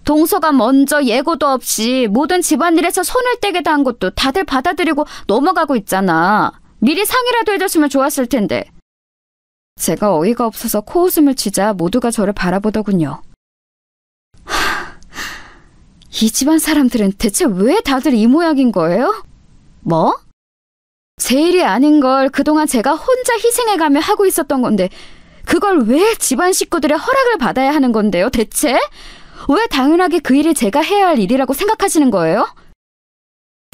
동서가 먼저 예고도 없이 모든 집안일에서 손을 떼게 다 한 것도 다들 받아들이고 넘어가고 있잖아. 미리 상의라도 해줬으면 좋았을 텐데. 제가 어이가 없어서 코웃음을 치자 모두가 저를 바라보더군요. 이 집안 사람들은 대체 왜 다들 이 모양인 거예요? 뭐? 제 일이 아닌 걸 그동안 제가 혼자 희생해가며 하고 있었던 건데 그걸 왜 집안 식구들의 허락을 받아야 하는 건데요 대체? 왜 당연하게 그 일이 제가 해야 할 일이라고 생각하시는 거예요?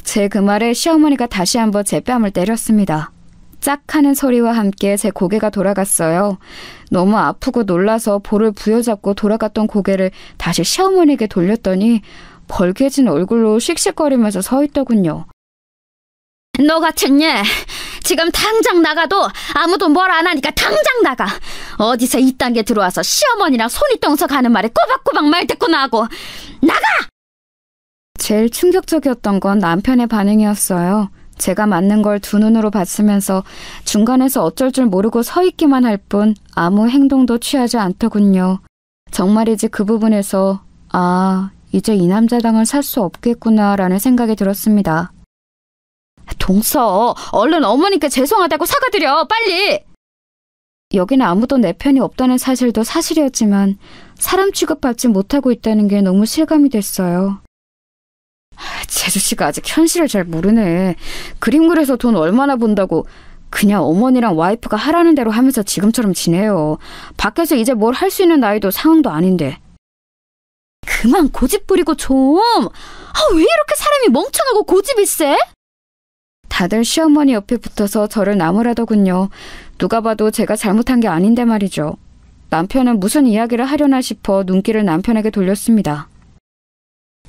제 그 말에 시어머니가 다시 한번 제 뺨을 때렸습니다. 짝 하는 소리와 함께 제 고개가 돌아갔어요. 너무 아프고 놀라서 볼을 부여잡고 돌아갔던 고개를 다시 시어머니에게 돌렸더니 벌개진 얼굴로 씩씩거리면서 서 있더군요. 너 같은 애 지금 당장 나가도 아무도 뭘 안 하니까 당장 나가. 어디서 이딴 게 들어와서 시어머니랑 손이 똥석 하는 말에 꼬박꼬박 말 듣고 나고 나가! 제일 충격적이었던 건 남편의 반응이었어요. 제가 맞는 걸 두 눈으로 봤으면서 중간에서 어쩔 줄 모르고 서 있기만 할 뿐 아무 행동도 취하지 않더군요. 정말이지 그 부분에서 이제 이 남자당을 살 수 없겠구나라는 생각이 들었습니다. 동서, 얼른 어머니께 죄송하다고 사과드려, 빨리! 여기는 아무도 내 편이 없다는 사실도 사실이었지만 사람 취급받지 못하고 있다는 게 너무 실감이 됐어요. 재수씨가 아직 현실을 잘 모르네. 그림 그려서 돈 얼마나 번다고 그냥 어머니랑 와이프가 하라는 대로 하면서 지금처럼 지내요. 밖에서 이제 뭘 할 수 있는 나이도 상황도 아닌데. 그만 고집 부리고 좀! 왜 이렇게 사람이 멍청하고 고집이 세? 다들 시어머니 옆에 붙어서 저를 나무라더군요. 누가 봐도 제가 잘못한 게 아닌데 말이죠. 남편은 무슨 이야기를 하려나 싶어 눈길을 남편에게 돌렸습니다.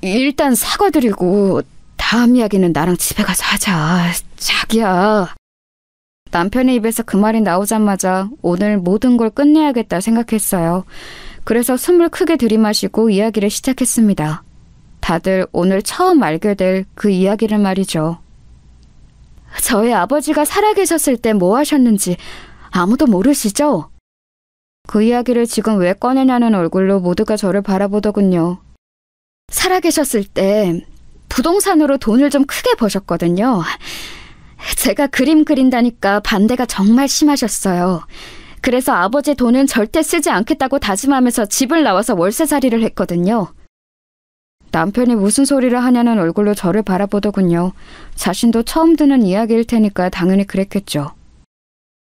일단 사과드리고 다음 이야기는 나랑 집에 가서 하자. 자기야. 남편의 입에서 그 말이 나오자마자 오늘 모든 걸 끝내야겠다 생각했어요. 그래서 숨을 크게 들이마시고 이야기를 시작했습니다. 다들 오늘 처음 알게 될 그 이야기를 말이죠. 저희 아버지가 살아계셨을 때 뭐 하셨는지 아무도 모르시죠? 그 이야기를 지금 왜 꺼내냐는 얼굴로 모두가 저를 바라보더군요. 살아계셨을 때 부동산으로 돈을 좀 크게 버셨거든요. 제가 그림 그린다니까 반대가 정말 심하셨어요. 그래서 아버지 돈은 절대 쓰지 않겠다고 다짐하면서 집을 나와서 월세살이를 했거든요. 남편이 무슨 소리를 하냐는 얼굴로 저를 바라보더군요. 자신도 처음 듣는 이야기일 테니까 당연히 그랬겠죠.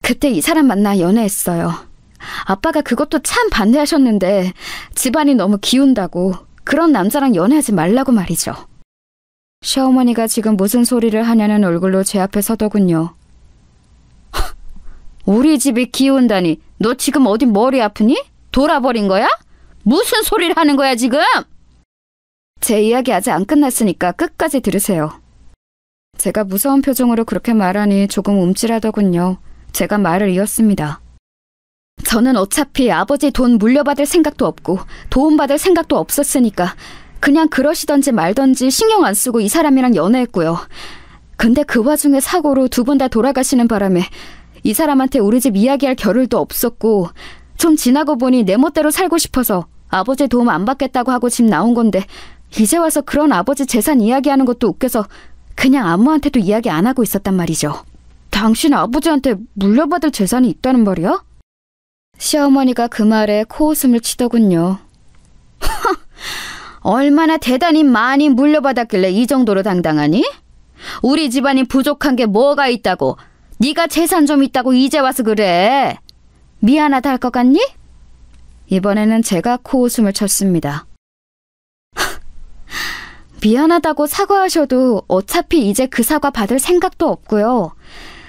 그때 이 사람 만나 연애했어요. 아빠가 그것도 참 반대하셨는데 집안이 너무 기운다고 그런 남자랑 연애하지 말라고 말이죠. 시어머니가 지금 무슨 소리를 하냐는 얼굴로 제 앞에 서더군요. 우리 집이 기운다니 너 지금 어디 머리 아프니? 돌아버린 거야? 무슨 소리를 하는 거야 지금? 제 이야기 아직 안 끝났으니까 끝까지 들으세요. 제가 무서운 표정으로 그렇게 말하니 조금 움찔하더군요. 제가 말을 이었습니다. 저는 어차피 아버지 돈 물려받을 생각도 없고 도움받을 생각도 없었으니까 그냥 그러시던지 말던지 신경 안 쓰고 이 사람이랑 연애했고요. 근데 그 와중에 사고로 두 분 다 돌아가시는 바람에 이 사람한테 우리 집 이야기할 겨를도 없었고 좀 지나고 보니 내 멋대로 살고 싶어서 아버지 도움 안 받겠다고 하고 집 나온 건데 이제 와서 그런 아버지 재산 이야기하는 것도 웃겨서 그냥 아무한테도 이야기 안 하고 있었단 말이죠. 당신 아버지한테 물려받을 재산이 있다는 말이야? 시어머니가 그 말에 코웃음을 치더군요. 얼마나 대단히 많이 물려받았길래 이 정도로 당당하니? 우리 집안이 부족한 게 뭐가 있다고? 네가 재산 좀 있다고 이제 와서 그래. 미안하다 할 것 같니? 이번에는 제가 코웃음을 쳤습니다. 미안하다고 사과하셔도 어차피 이제 그 사과 받을 생각도 없고요.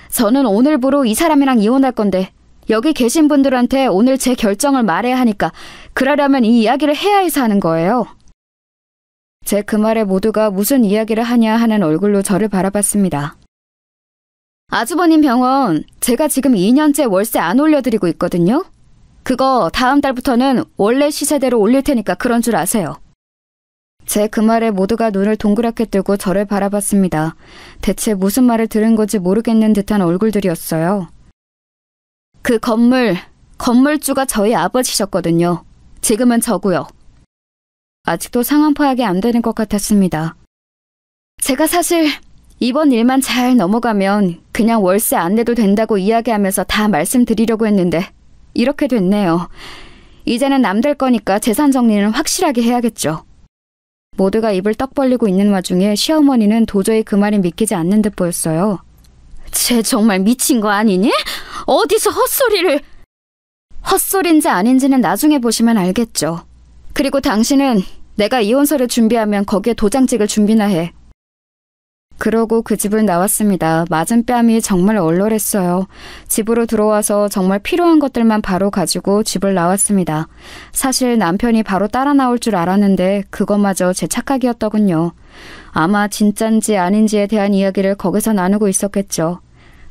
저는 오늘부로 이 사람이랑 이혼할 건데 여기 계신 분들한테 오늘 제 결정을 말해야 하니까 그러려면 이 이야기를 해야 해서 하는 거예요. 제 그 말에 모두가 무슨 이야기를 하냐 하는 얼굴로 저를 바라봤습니다. 아주버님 병원 제가 지금 2년째 월세 안 올려드리고 있거든요. 그거 다음 달부터는 원래 시세대로 올릴 테니까 그런 줄 아세요. 제 그 말에 모두가 눈을 동그랗게 뜨고 저를 바라봤습니다. 대체 무슨 말을 들은 건지 모르겠는 듯한 얼굴들이었어요. 그 건물주가 저희 아버지셨거든요. 지금은 저고요. 아직도 상황 파악이 안 되는 것 같았습니다. 제가 사실 이번 일만 잘 넘어가면 그냥 월세 안 내도 된다고 이야기하면서 다 말씀드리려고 했는데 이렇게 됐네요. 이제는 남들 거니까 재산 정리는 확실하게 해야겠죠. 모두가 입을 떡 벌리고 있는 와중에 시어머니는 도저히 그 말이 믿기지 않는 듯 보였어요. 쟤 정말 미친 거 아니니? 어디서 헛소리를... 헛소리인지 아닌지는 나중에 보시면 알겠죠. 그리고 당신은 내가 이혼서를 준비하면 거기에 도장 찍을 준비나 해. 그러고 그 집을 나왔습니다. 맞은 뺨이 정말 얼얼했어요. 집으로 들어와서 정말 필요한 것들만 바로 가지고 집을 나왔습니다. 사실 남편이 바로 따라 나올 줄 알았는데 그것마저 제 착각이었더군요. 아마 진짠지 아닌지에 대한 이야기를 거기서 나누고 있었겠죠.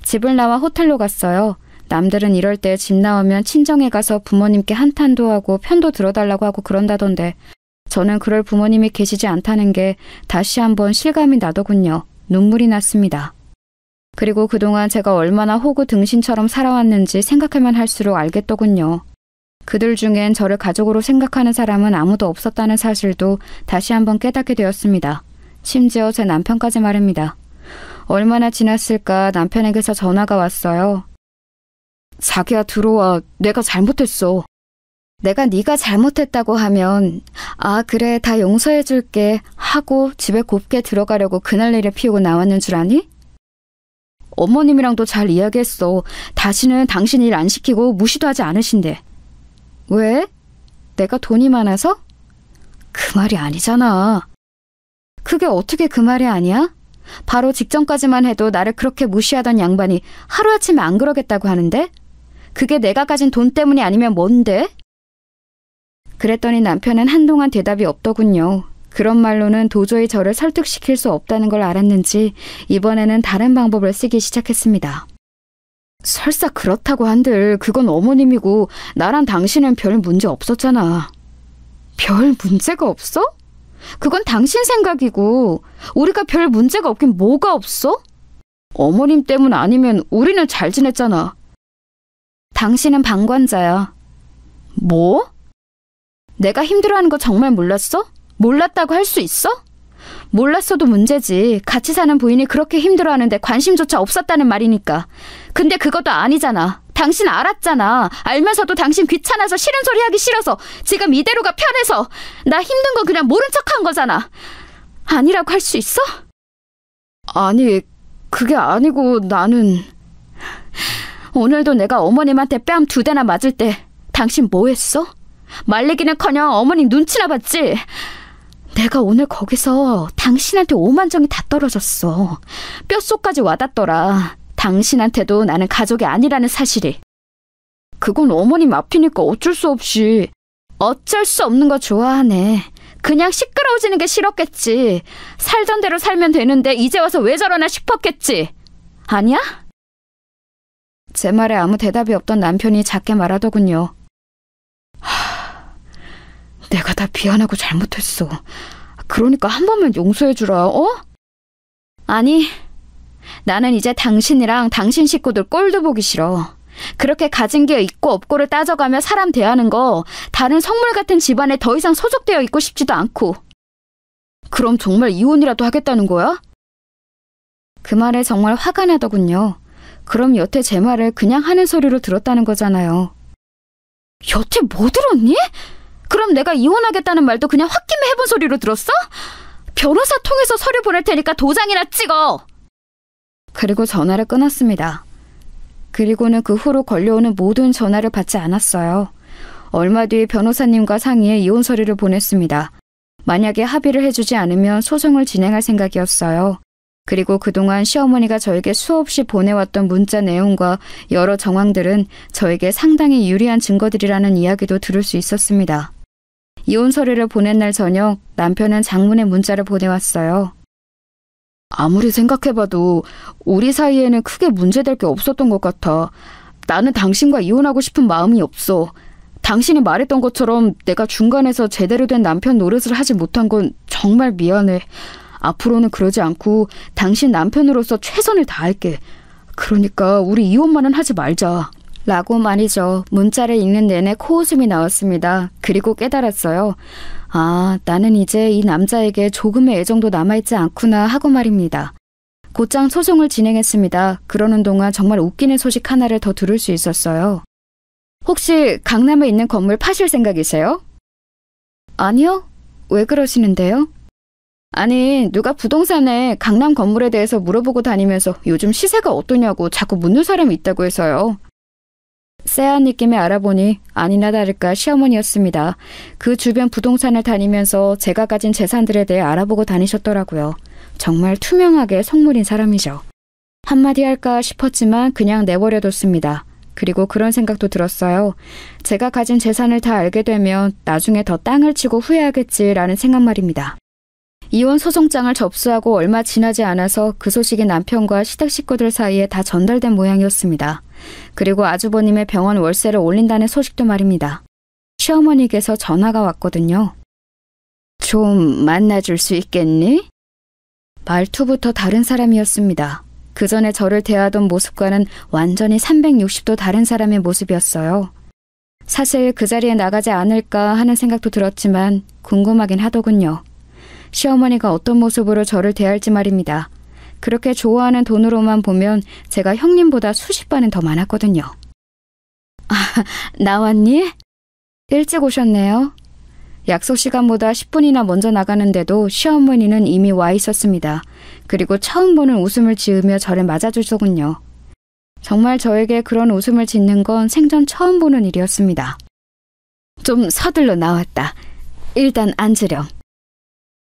집을 나와 호텔로 갔어요. 남들은 이럴 때 집 나오면 친정에 가서 부모님께 한탄도 하고 편도 들어달라고 하고 그런다던데 저는 그럴 부모님이 계시지 않다는 게 다시 한번 실감이 나더군요. 눈물이 났습니다. 그리고 그동안 제가 얼마나 호구 등신처럼 살아왔는지 생각하면 할수록 알겠더군요. 그들 중엔 저를 가족으로 생각하는 사람은 아무도 없었다는 사실도 다시 한번 깨닫게 되었습니다. 심지어 제 남편까지 말입니다. 얼마나 지났을까 남편에게서 전화가 왔어요. 자기야 들어와. 내가 잘못했어. 내가 네가 잘못했다고 하면 아 그래 다 용서해줄게 하고 집에 곱게 들어가려고 그날내려 피우고 나왔는 줄 아니? 어머님이랑도 잘 이야기했어. 다시는 당신 일 안 시키고 무시도 하지 않으신대. 왜? 내가 돈이 많아서? 그 말이 아니잖아. 그게 어떻게 그 말이 아니야? 바로 직전까지만 해도 나를 그렇게 무시하던 양반이 하루아침에 안 그러겠다고 하는데? 그게 내가 가진 돈 때문이 아니면 뭔데? 그랬더니 남편은 한동안 대답이 없더군요. 그런 말로는 도저히 저를 설득시킬 수 없다는 걸 알았는지 이번에는 다른 방법을 쓰기 시작했습니다. 설사 그렇다고 한들 그건 어머님이고 나랑 당신은 별 문제 없었잖아. 별 문제가 없어? 그건 당신 생각이고 우리가 별 문제가 없긴 뭐가 없어? 어머님 때문 아니면 우리는 잘 지냈잖아. 당신은 방관자야. 뭐? 내가 힘들어하는 거 정말 몰랐어? 몰랐다고 할 수 있어? 몰랐어도 문제지. 같이 사는 부인이 그렇게 힘들어하는데 관심조차 없었다는 말이니까. 근데 그것도 아니잖아. 당신 알았잖아. 알면서도 당신 귀찮아서 싫은 소리 하기 싫어서 지금 이대로가 편해서 나 힘든 거 그냥 모른 척한 거잖아. 아니라고 할 수 있어? 아니, 그게 아니고 나는... 오늘도 내가 어머님한테 뺨 2대나 맞을 때 당신 뭐 했어? 말리기는커녕 어머님 눈치나 봤지? 내가 오늘 거기서 당신한테 오만정이 다 떨어졌어. 뼛속까지 와닿더라. 당신한테도 나는 가족이 아니라는 사실이. 그건 어머님 앞이니까 어쩔 수 없이. 어쩔 수 없는 거 좋아하네. 그냥 시끄러워지는 게 싫었겠지. 살던 대로 살면 되는데 이제 와서 왜 저러나 싶었겠지. 아니야? 제 말에 아무 대답이 없던 남편이 작게 말하더군요. 내가 다 미안하고 잘못했어. 그러니까 한 번만 용서해주라, 어? 아니, 나는 이제 당신이랑 당신 식구들 꼴도 보기 싫어. 그렇게 가진 게 있고 없고를 따져가며 사람 대하는 거 다른 성물 같은 집안에 더 이상 소속되어 있고 싶지도 않고. 그럼 정말 이혼이라도 하겠다는 거야? 그 말에 정말 화가 나더군요. 그럼 여태 제 말을 그냥 하는 소리로 들었다는 거잖아요. 여태 뭐 들었니? 그럼 내가 이혼하겠다는 말도 그냥 홧김에 해본 소리로 들었어? 변호사 통해서 서류 보낼 테니까 도장이나 찍어! 그리고 전화를 끊었습니다. 그리고는 그 후로 걸려오는 모든 전화를 받지 않았어요. 얼마 뒤 변호사님과 상의해 이혼 서류를 보냈습니다. 만약에 합의를 해주지 않으면 소송을 진행할 생각이었어요. 그리고 그동안 시어머니가 저에게 수없이 보내왔던 문자 내용과 여러 정황들은 저에게 상당히 유리한 증거들이라는 이야기도 들을 수 있었습니다. 이혼 서류를 보낸 날 저녁 남편은 장문의 문자를 보내왔어요. 아무리 생각해봐도 우리 사이에는 크게 문제될 게 없었던 것 같아. 나는 당신과 이혼하고 싶은 마음이 없어. 당신이 말했던 것처럼 내가 중간에서 제대로 된 남편 노릇을 하지 못한 건 정말 미안해. 앞으로는 그러지 않고 당신 남편으로서 최선을 다할게. 그러니까 우리 이혼만은 하지 말자. 라고 말이죠. 문자를 읽는 내내 코웃음이 나왔습니다. 그리고 깨달았어요. 아, 나는 이제 이 남자에게 조금의 애정도 남아있지 않구나 하고 말입니다. 곧장 소송을 진행했습니다. 그러는 동안 정말 웃기는 소식 하나를 더 들을 수 있었어요. 혹시 강남에 있는 건물 파실 생각이세요? 아니요. 왜 그러시는데요? 아니, 누가 부동산에 강남 건물에 대해서 물어보고 다니면서 요즘 시세가 어떠냐고 자꾸 묻는 사람이 있다고 해서요. 쎄한 느낌에 알아보니 아니나 다를까 시어머니였습니다. 그 주변 부동산을 다니면서 제가 가진 재산들에 대해 알아보고 다니셨더라고요. 정말 투명하게 속물인 사람이죠. 한마디 할까 싶었지만 그냥 내버려뒀습니다. 그리고 그런 생각도 들었어요. 제가 가진 재산을 다 알게 되면 나중에 더 땅을 치고 후회하겠지라는 생각 말입니다. 이혼 소송장을 접수하고 얼마 지나지 않아서 그 소식이 남편과 시댁 식구들 사이에 다 전달된 모양이었습니다. 그리고 아주버님의 병원 월세를 올린다는 소식도 말입니다. 시어머니께서 전화가 왔거든요. 좀 만나줄 수 있겠니? 말투부터 다른 사람이었습니다. 그 전에 저를 대하던 모습과는 완전히 360도 다른 사람의 모습이었어요. 사실 그 자리에 나가지 않을까 하는 생각도 들었지만 궁금하긴 하더군요. 시어머니가 어떤 모습으로 저를 대할지 말입니다. 그렇게 좋아하는 돈으로만 보면 제가 형님보다 수십 반은 더 많았거든요. 아, 나왔니? 일찍 오셨네요. 약속 시간보다 10분이나 먼저 나가는데도 시어머니는 이미 와 있었습니다. 그리고 처음 보는 웃음을 지으며 저를 맞아주더군요. 정말 저에게 그런 웃음을 짓는 건 생전 처음 보는 일이었습니다. 좀 서둘러 나왔다. 일단 앉으렴.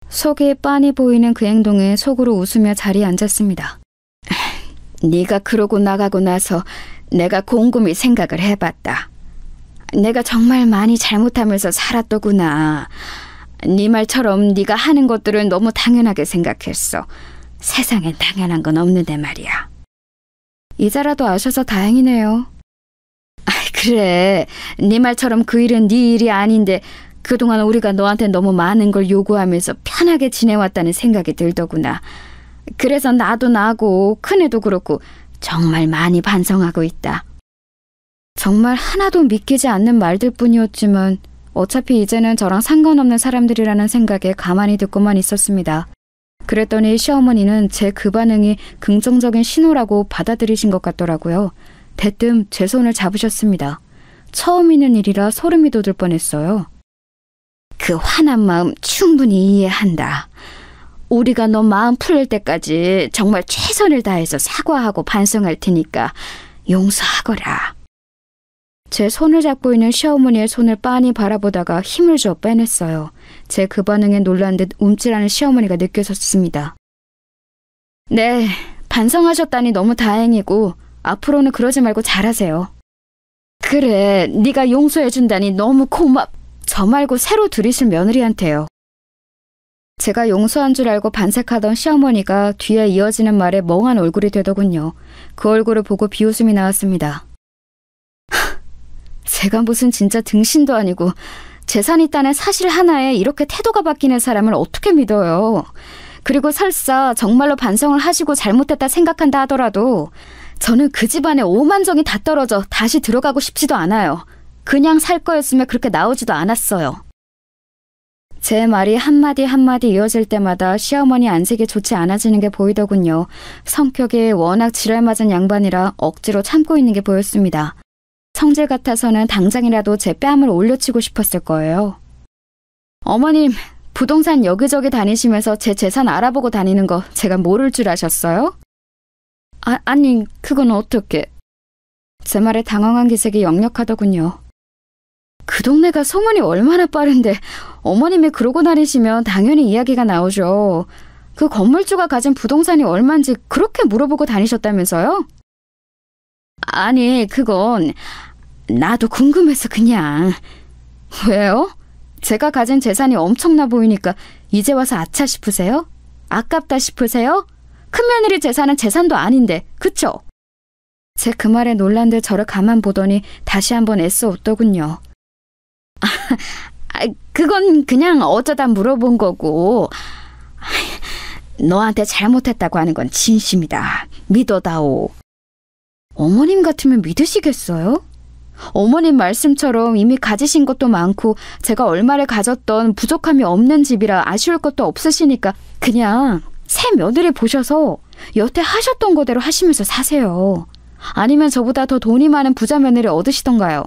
속이 빤히 보이는 그 행동에 속으로 웃으며 자리에 앉았습니다. 네가 그러고 나가고 나서 내가 곰곰이 생각을 해봤다. 내가 정말 많이 잘못하면서 살았더구나. 네 말처럼 네가 하는 것들을 너무 당연하게 생각했어. 세상엔 당연한 건 없는데 말이야. 이제라도 아셔서 다행이네요. 그래, 네 말처럼 그 일은 네 일이 아닌데 그동안 우리가 너한테 너무 많은 걸 요구하면서 편하게 지내왔다는 생각이 들더구나. 그래서 나도 나고 큰애도 그렇고 정말 많이 반성하고 있다. 정말 하나도 믿기지 않는 말들 뿐이었지만 어차피 이제는 저랑 상관없는 사람들이라는 생각에 가만히 듣고만 있었습니다. 그랬더니 시어머니는 제 그 반응이 긍정적인 신호라고 받아들이신 것 같더라고요. 대뜸 제 손을 잡으셨습니다. 처음 있는 일이라 소름이 돋을 뻔했어요. 그 화난 마음 충분히 이해한다. 우리가 너 마음 풀릴 때까지 정말 최선을 다해서 사과하고 반성할 테니까 용서하거라. 제 손을 잡고 있는 시어머니의 손을 빤히 바라보다가 힘을 줘 빼냈어요. 제 그 반응에 놀란 듯 움찔하는 시어머니가 느껴졌습니다. 네, 반성하셨다니 너무 다행이고 앞으로는 그러지 말고 잘하세요. 그래, 네가 용서해준다니 너무 저 말고 새로 들이실 며느리한테요. 제가 용서한 줄 알고 반색하던 시어머니가 뒤에 이어지는 말에 멍한 얼굴이 되더군요. 그 얼굴을 보고 비웃음이 나왔습니다. 제가 무슨 진짜 등신도 아니고 재산 있다는 사실 하나에 이렇게 태도가 바뀌는 사람을 어떻게 믿어요. 그리고 설사 정말로 반성을 하시고 잘못했다 생각한다 하더라도 저는 그 집안에 오만정이 다 떨어져 다시 들어가고 싶지도 않아요. 그냥 살 거였으면 그렇게 나오지도 않았어요. 제 말이 한마디 한마디 이어질 때마다 시어머니 안색이 좋지 않아지는 게 보이더군요. 성격이 워낙 지랄맞은 양반이라 억지로 참고 있는 게 보였습니다. 성질 같아서는 당장이라도 제 뺨을 올려치고 싶었을 거예요. 어머님, 부동산 여기저기 다니시면서 제 재산 알아보고 다니는 거 제가 모를 줄 아셨어요? 아니, 그건 어떻게... 제 말에 당황한 기색이 역력하더군요. 그 동네가 소문이 얼마나 빠른데 어머님이 그러고 다니시면 당연히 이야기가 나오죠. 그 건물주가 가진 부동산이 얼만지 그렇게 물어보고 다니셨다면서요? 아니, 그건 나도 궁금해서 그냥. 왜요? 제가 가진 재산이 엄청나 보이니까 이제 와서 아차 싶으세요? 아깝다 싶으세요? 큰며느리 재산은 재산도 아닌데, 그쵸? 제 그 말에 놀란 듯 저를 가만 보더니 다시 한번 애써 웃더군요. 그건 그냥 어쩌다 물어본 거고, 너한테 잘못했다고 하는 건 진심이다. 믿어다오. 어머님 같으면 믿으시겠어요? 어머님 말씀처럼 이미 가지신 것도 많고 제가 얼마를 가졌던 부족함이 없는 집이라 아쉬울 것도 없으시니까 그냥 새 며느리 보셔서 여태 하셨던 거대로 하시면서 사세요. 아니면 저보다 더 돈이 많은 부자 며느리 얻으시던가요.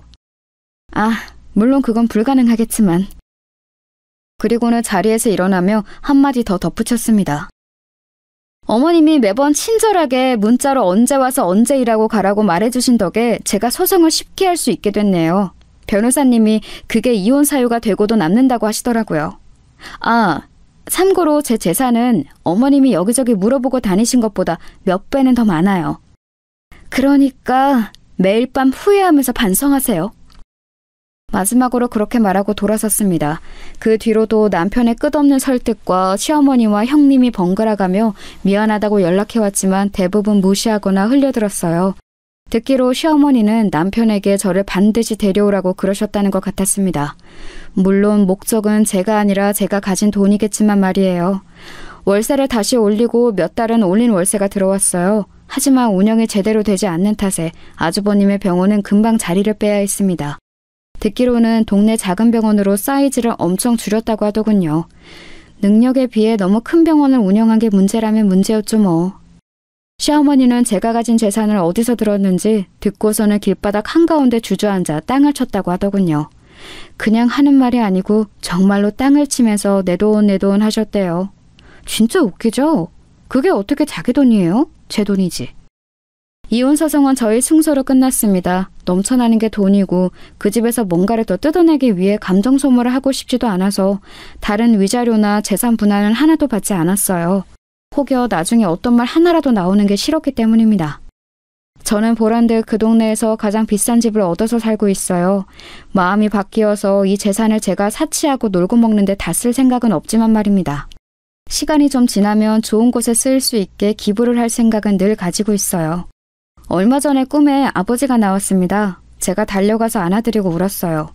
물론 그건 불가능하겠지만. 그리고는 자리에서 일어나며 한마디 더 덧붙였습니다. 어머님이 매번 친절하게 문자로 언제 와서 언제 일하고 가라고 말해주신 덕에 제가 소송을 쉽게 할 수 있게 됐네요. 변호사님이 그게 이혼 사유가 되고도 남는다고 하시더라고요. 참고로 제 재산은 어머님이 여기저기 물어보고 다니신 것보다 몇 배는 더 많아요. 그러니까 매일 밤 후회하면서 반성하세요. 마지막으로 그렇게 말하고 돌아섰습니다. 그 뒤로도 남편의 끝없는 설득과 시어머니와 형님이 번갈아가며 미안하다고 연락해왔지만 대부분 무시하거나 흘려들었어요. 듣기로 시어머니는 남편에게 저를 반드시 데려오라고 그러셨다는 것 같았습니다. 물론 목적은 제가 아니라 제가 가진 돈이겠지만 말이에요. 월세를 다시 올리고 몇 달은 올린 월세가 들어왔어요. 하지만 운영이 제대로 되지 않는 탓에 아주버님의 병원은 금방 자리를 빼야 했습니다. 듣기로는 동네 작은 병원으로 사이즈를 엄청 줄였다고 하더군요. 능력에 비해 너무 큰 병원을 운영한 게 문제라면 문제였죠 뭐. 시어머니는 제가 가진 재산을 어디서 들었는지 듣고서는 길바닥 한가운데 주저앉아 땅을 쳤다고 하더군요. 그냥 하는 말이 아니고 정말로 땅을 치면서 내 돈 하셨대요. 진짜 웃기죠? 그게 어떻게 자기 돈이에요? 제 돈이지. 이혼 소송은 저희 승소로 끝났습니다. 넘쳐나는 게 돈이고 그 집에서 뭔가를 더 뜯어내기 위해 감정 소모를 하고 싶지도 않아서 다른 위자료나 재산 분할은 하나도 받지 않았어요. 혹여 나중에 어떤 말 하나라도 나오는 게 싫었기 때문입니다. 저는 보란듯 그 동네에서 가장 비싼 집을 얻어서 살고 있어요. 마음이 바뀌어서 이 재산을 제가 사치하고 놀고 먹는데 다 쓸 생각은 없지만 말입니다. 시간이 좀 지나면 좋은 곳에 쓰일 수 있게 기부를 할 생각은 늘 가지고 있어요. 얼마 전에 꿈에 아버지가 나왔습니다. 제가 달려가서 안아드리고 울었어요.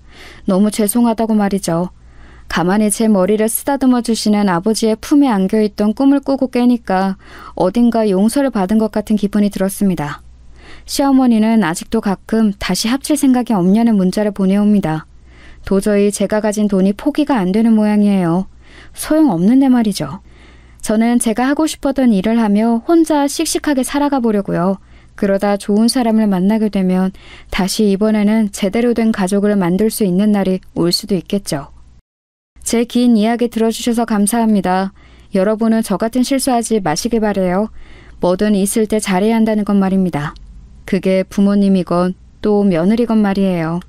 너무 죄송하다고 말이죠. 가만히 제 머리를 쓰다듬어 주시는 아버지의 품에 안겨있던 꿈을 꾸고 깨니까 어딘가 용서를 받은 것 같은 기분이 들었습니다. 시어머니는 아직도 가끔 다시 합칠 생각이 없냐는 문자를 보내옵니다. 도저히 제가 가진 돈이 포기가 안 되는 모양이에요. 소용없는데 말이죠. 저는 제가 하고 싶었던 일을 하며 혼자 씩씩하게 살아가 보려고요. 그러다 좋은 사람을 만나게 되면 다시 이번에는 제대로 된 가족을 만들 수 있는 날이 올 수도 있겠죠. 제 긴 이야기 들어주셔서 감사합니다. 여러분은 저 같은 실수하지 마시길 바래요. 뭐든 있을 때 잘해야 한다는 건 말입니다. 그게 부모님이건 또 며느리건 말이에요.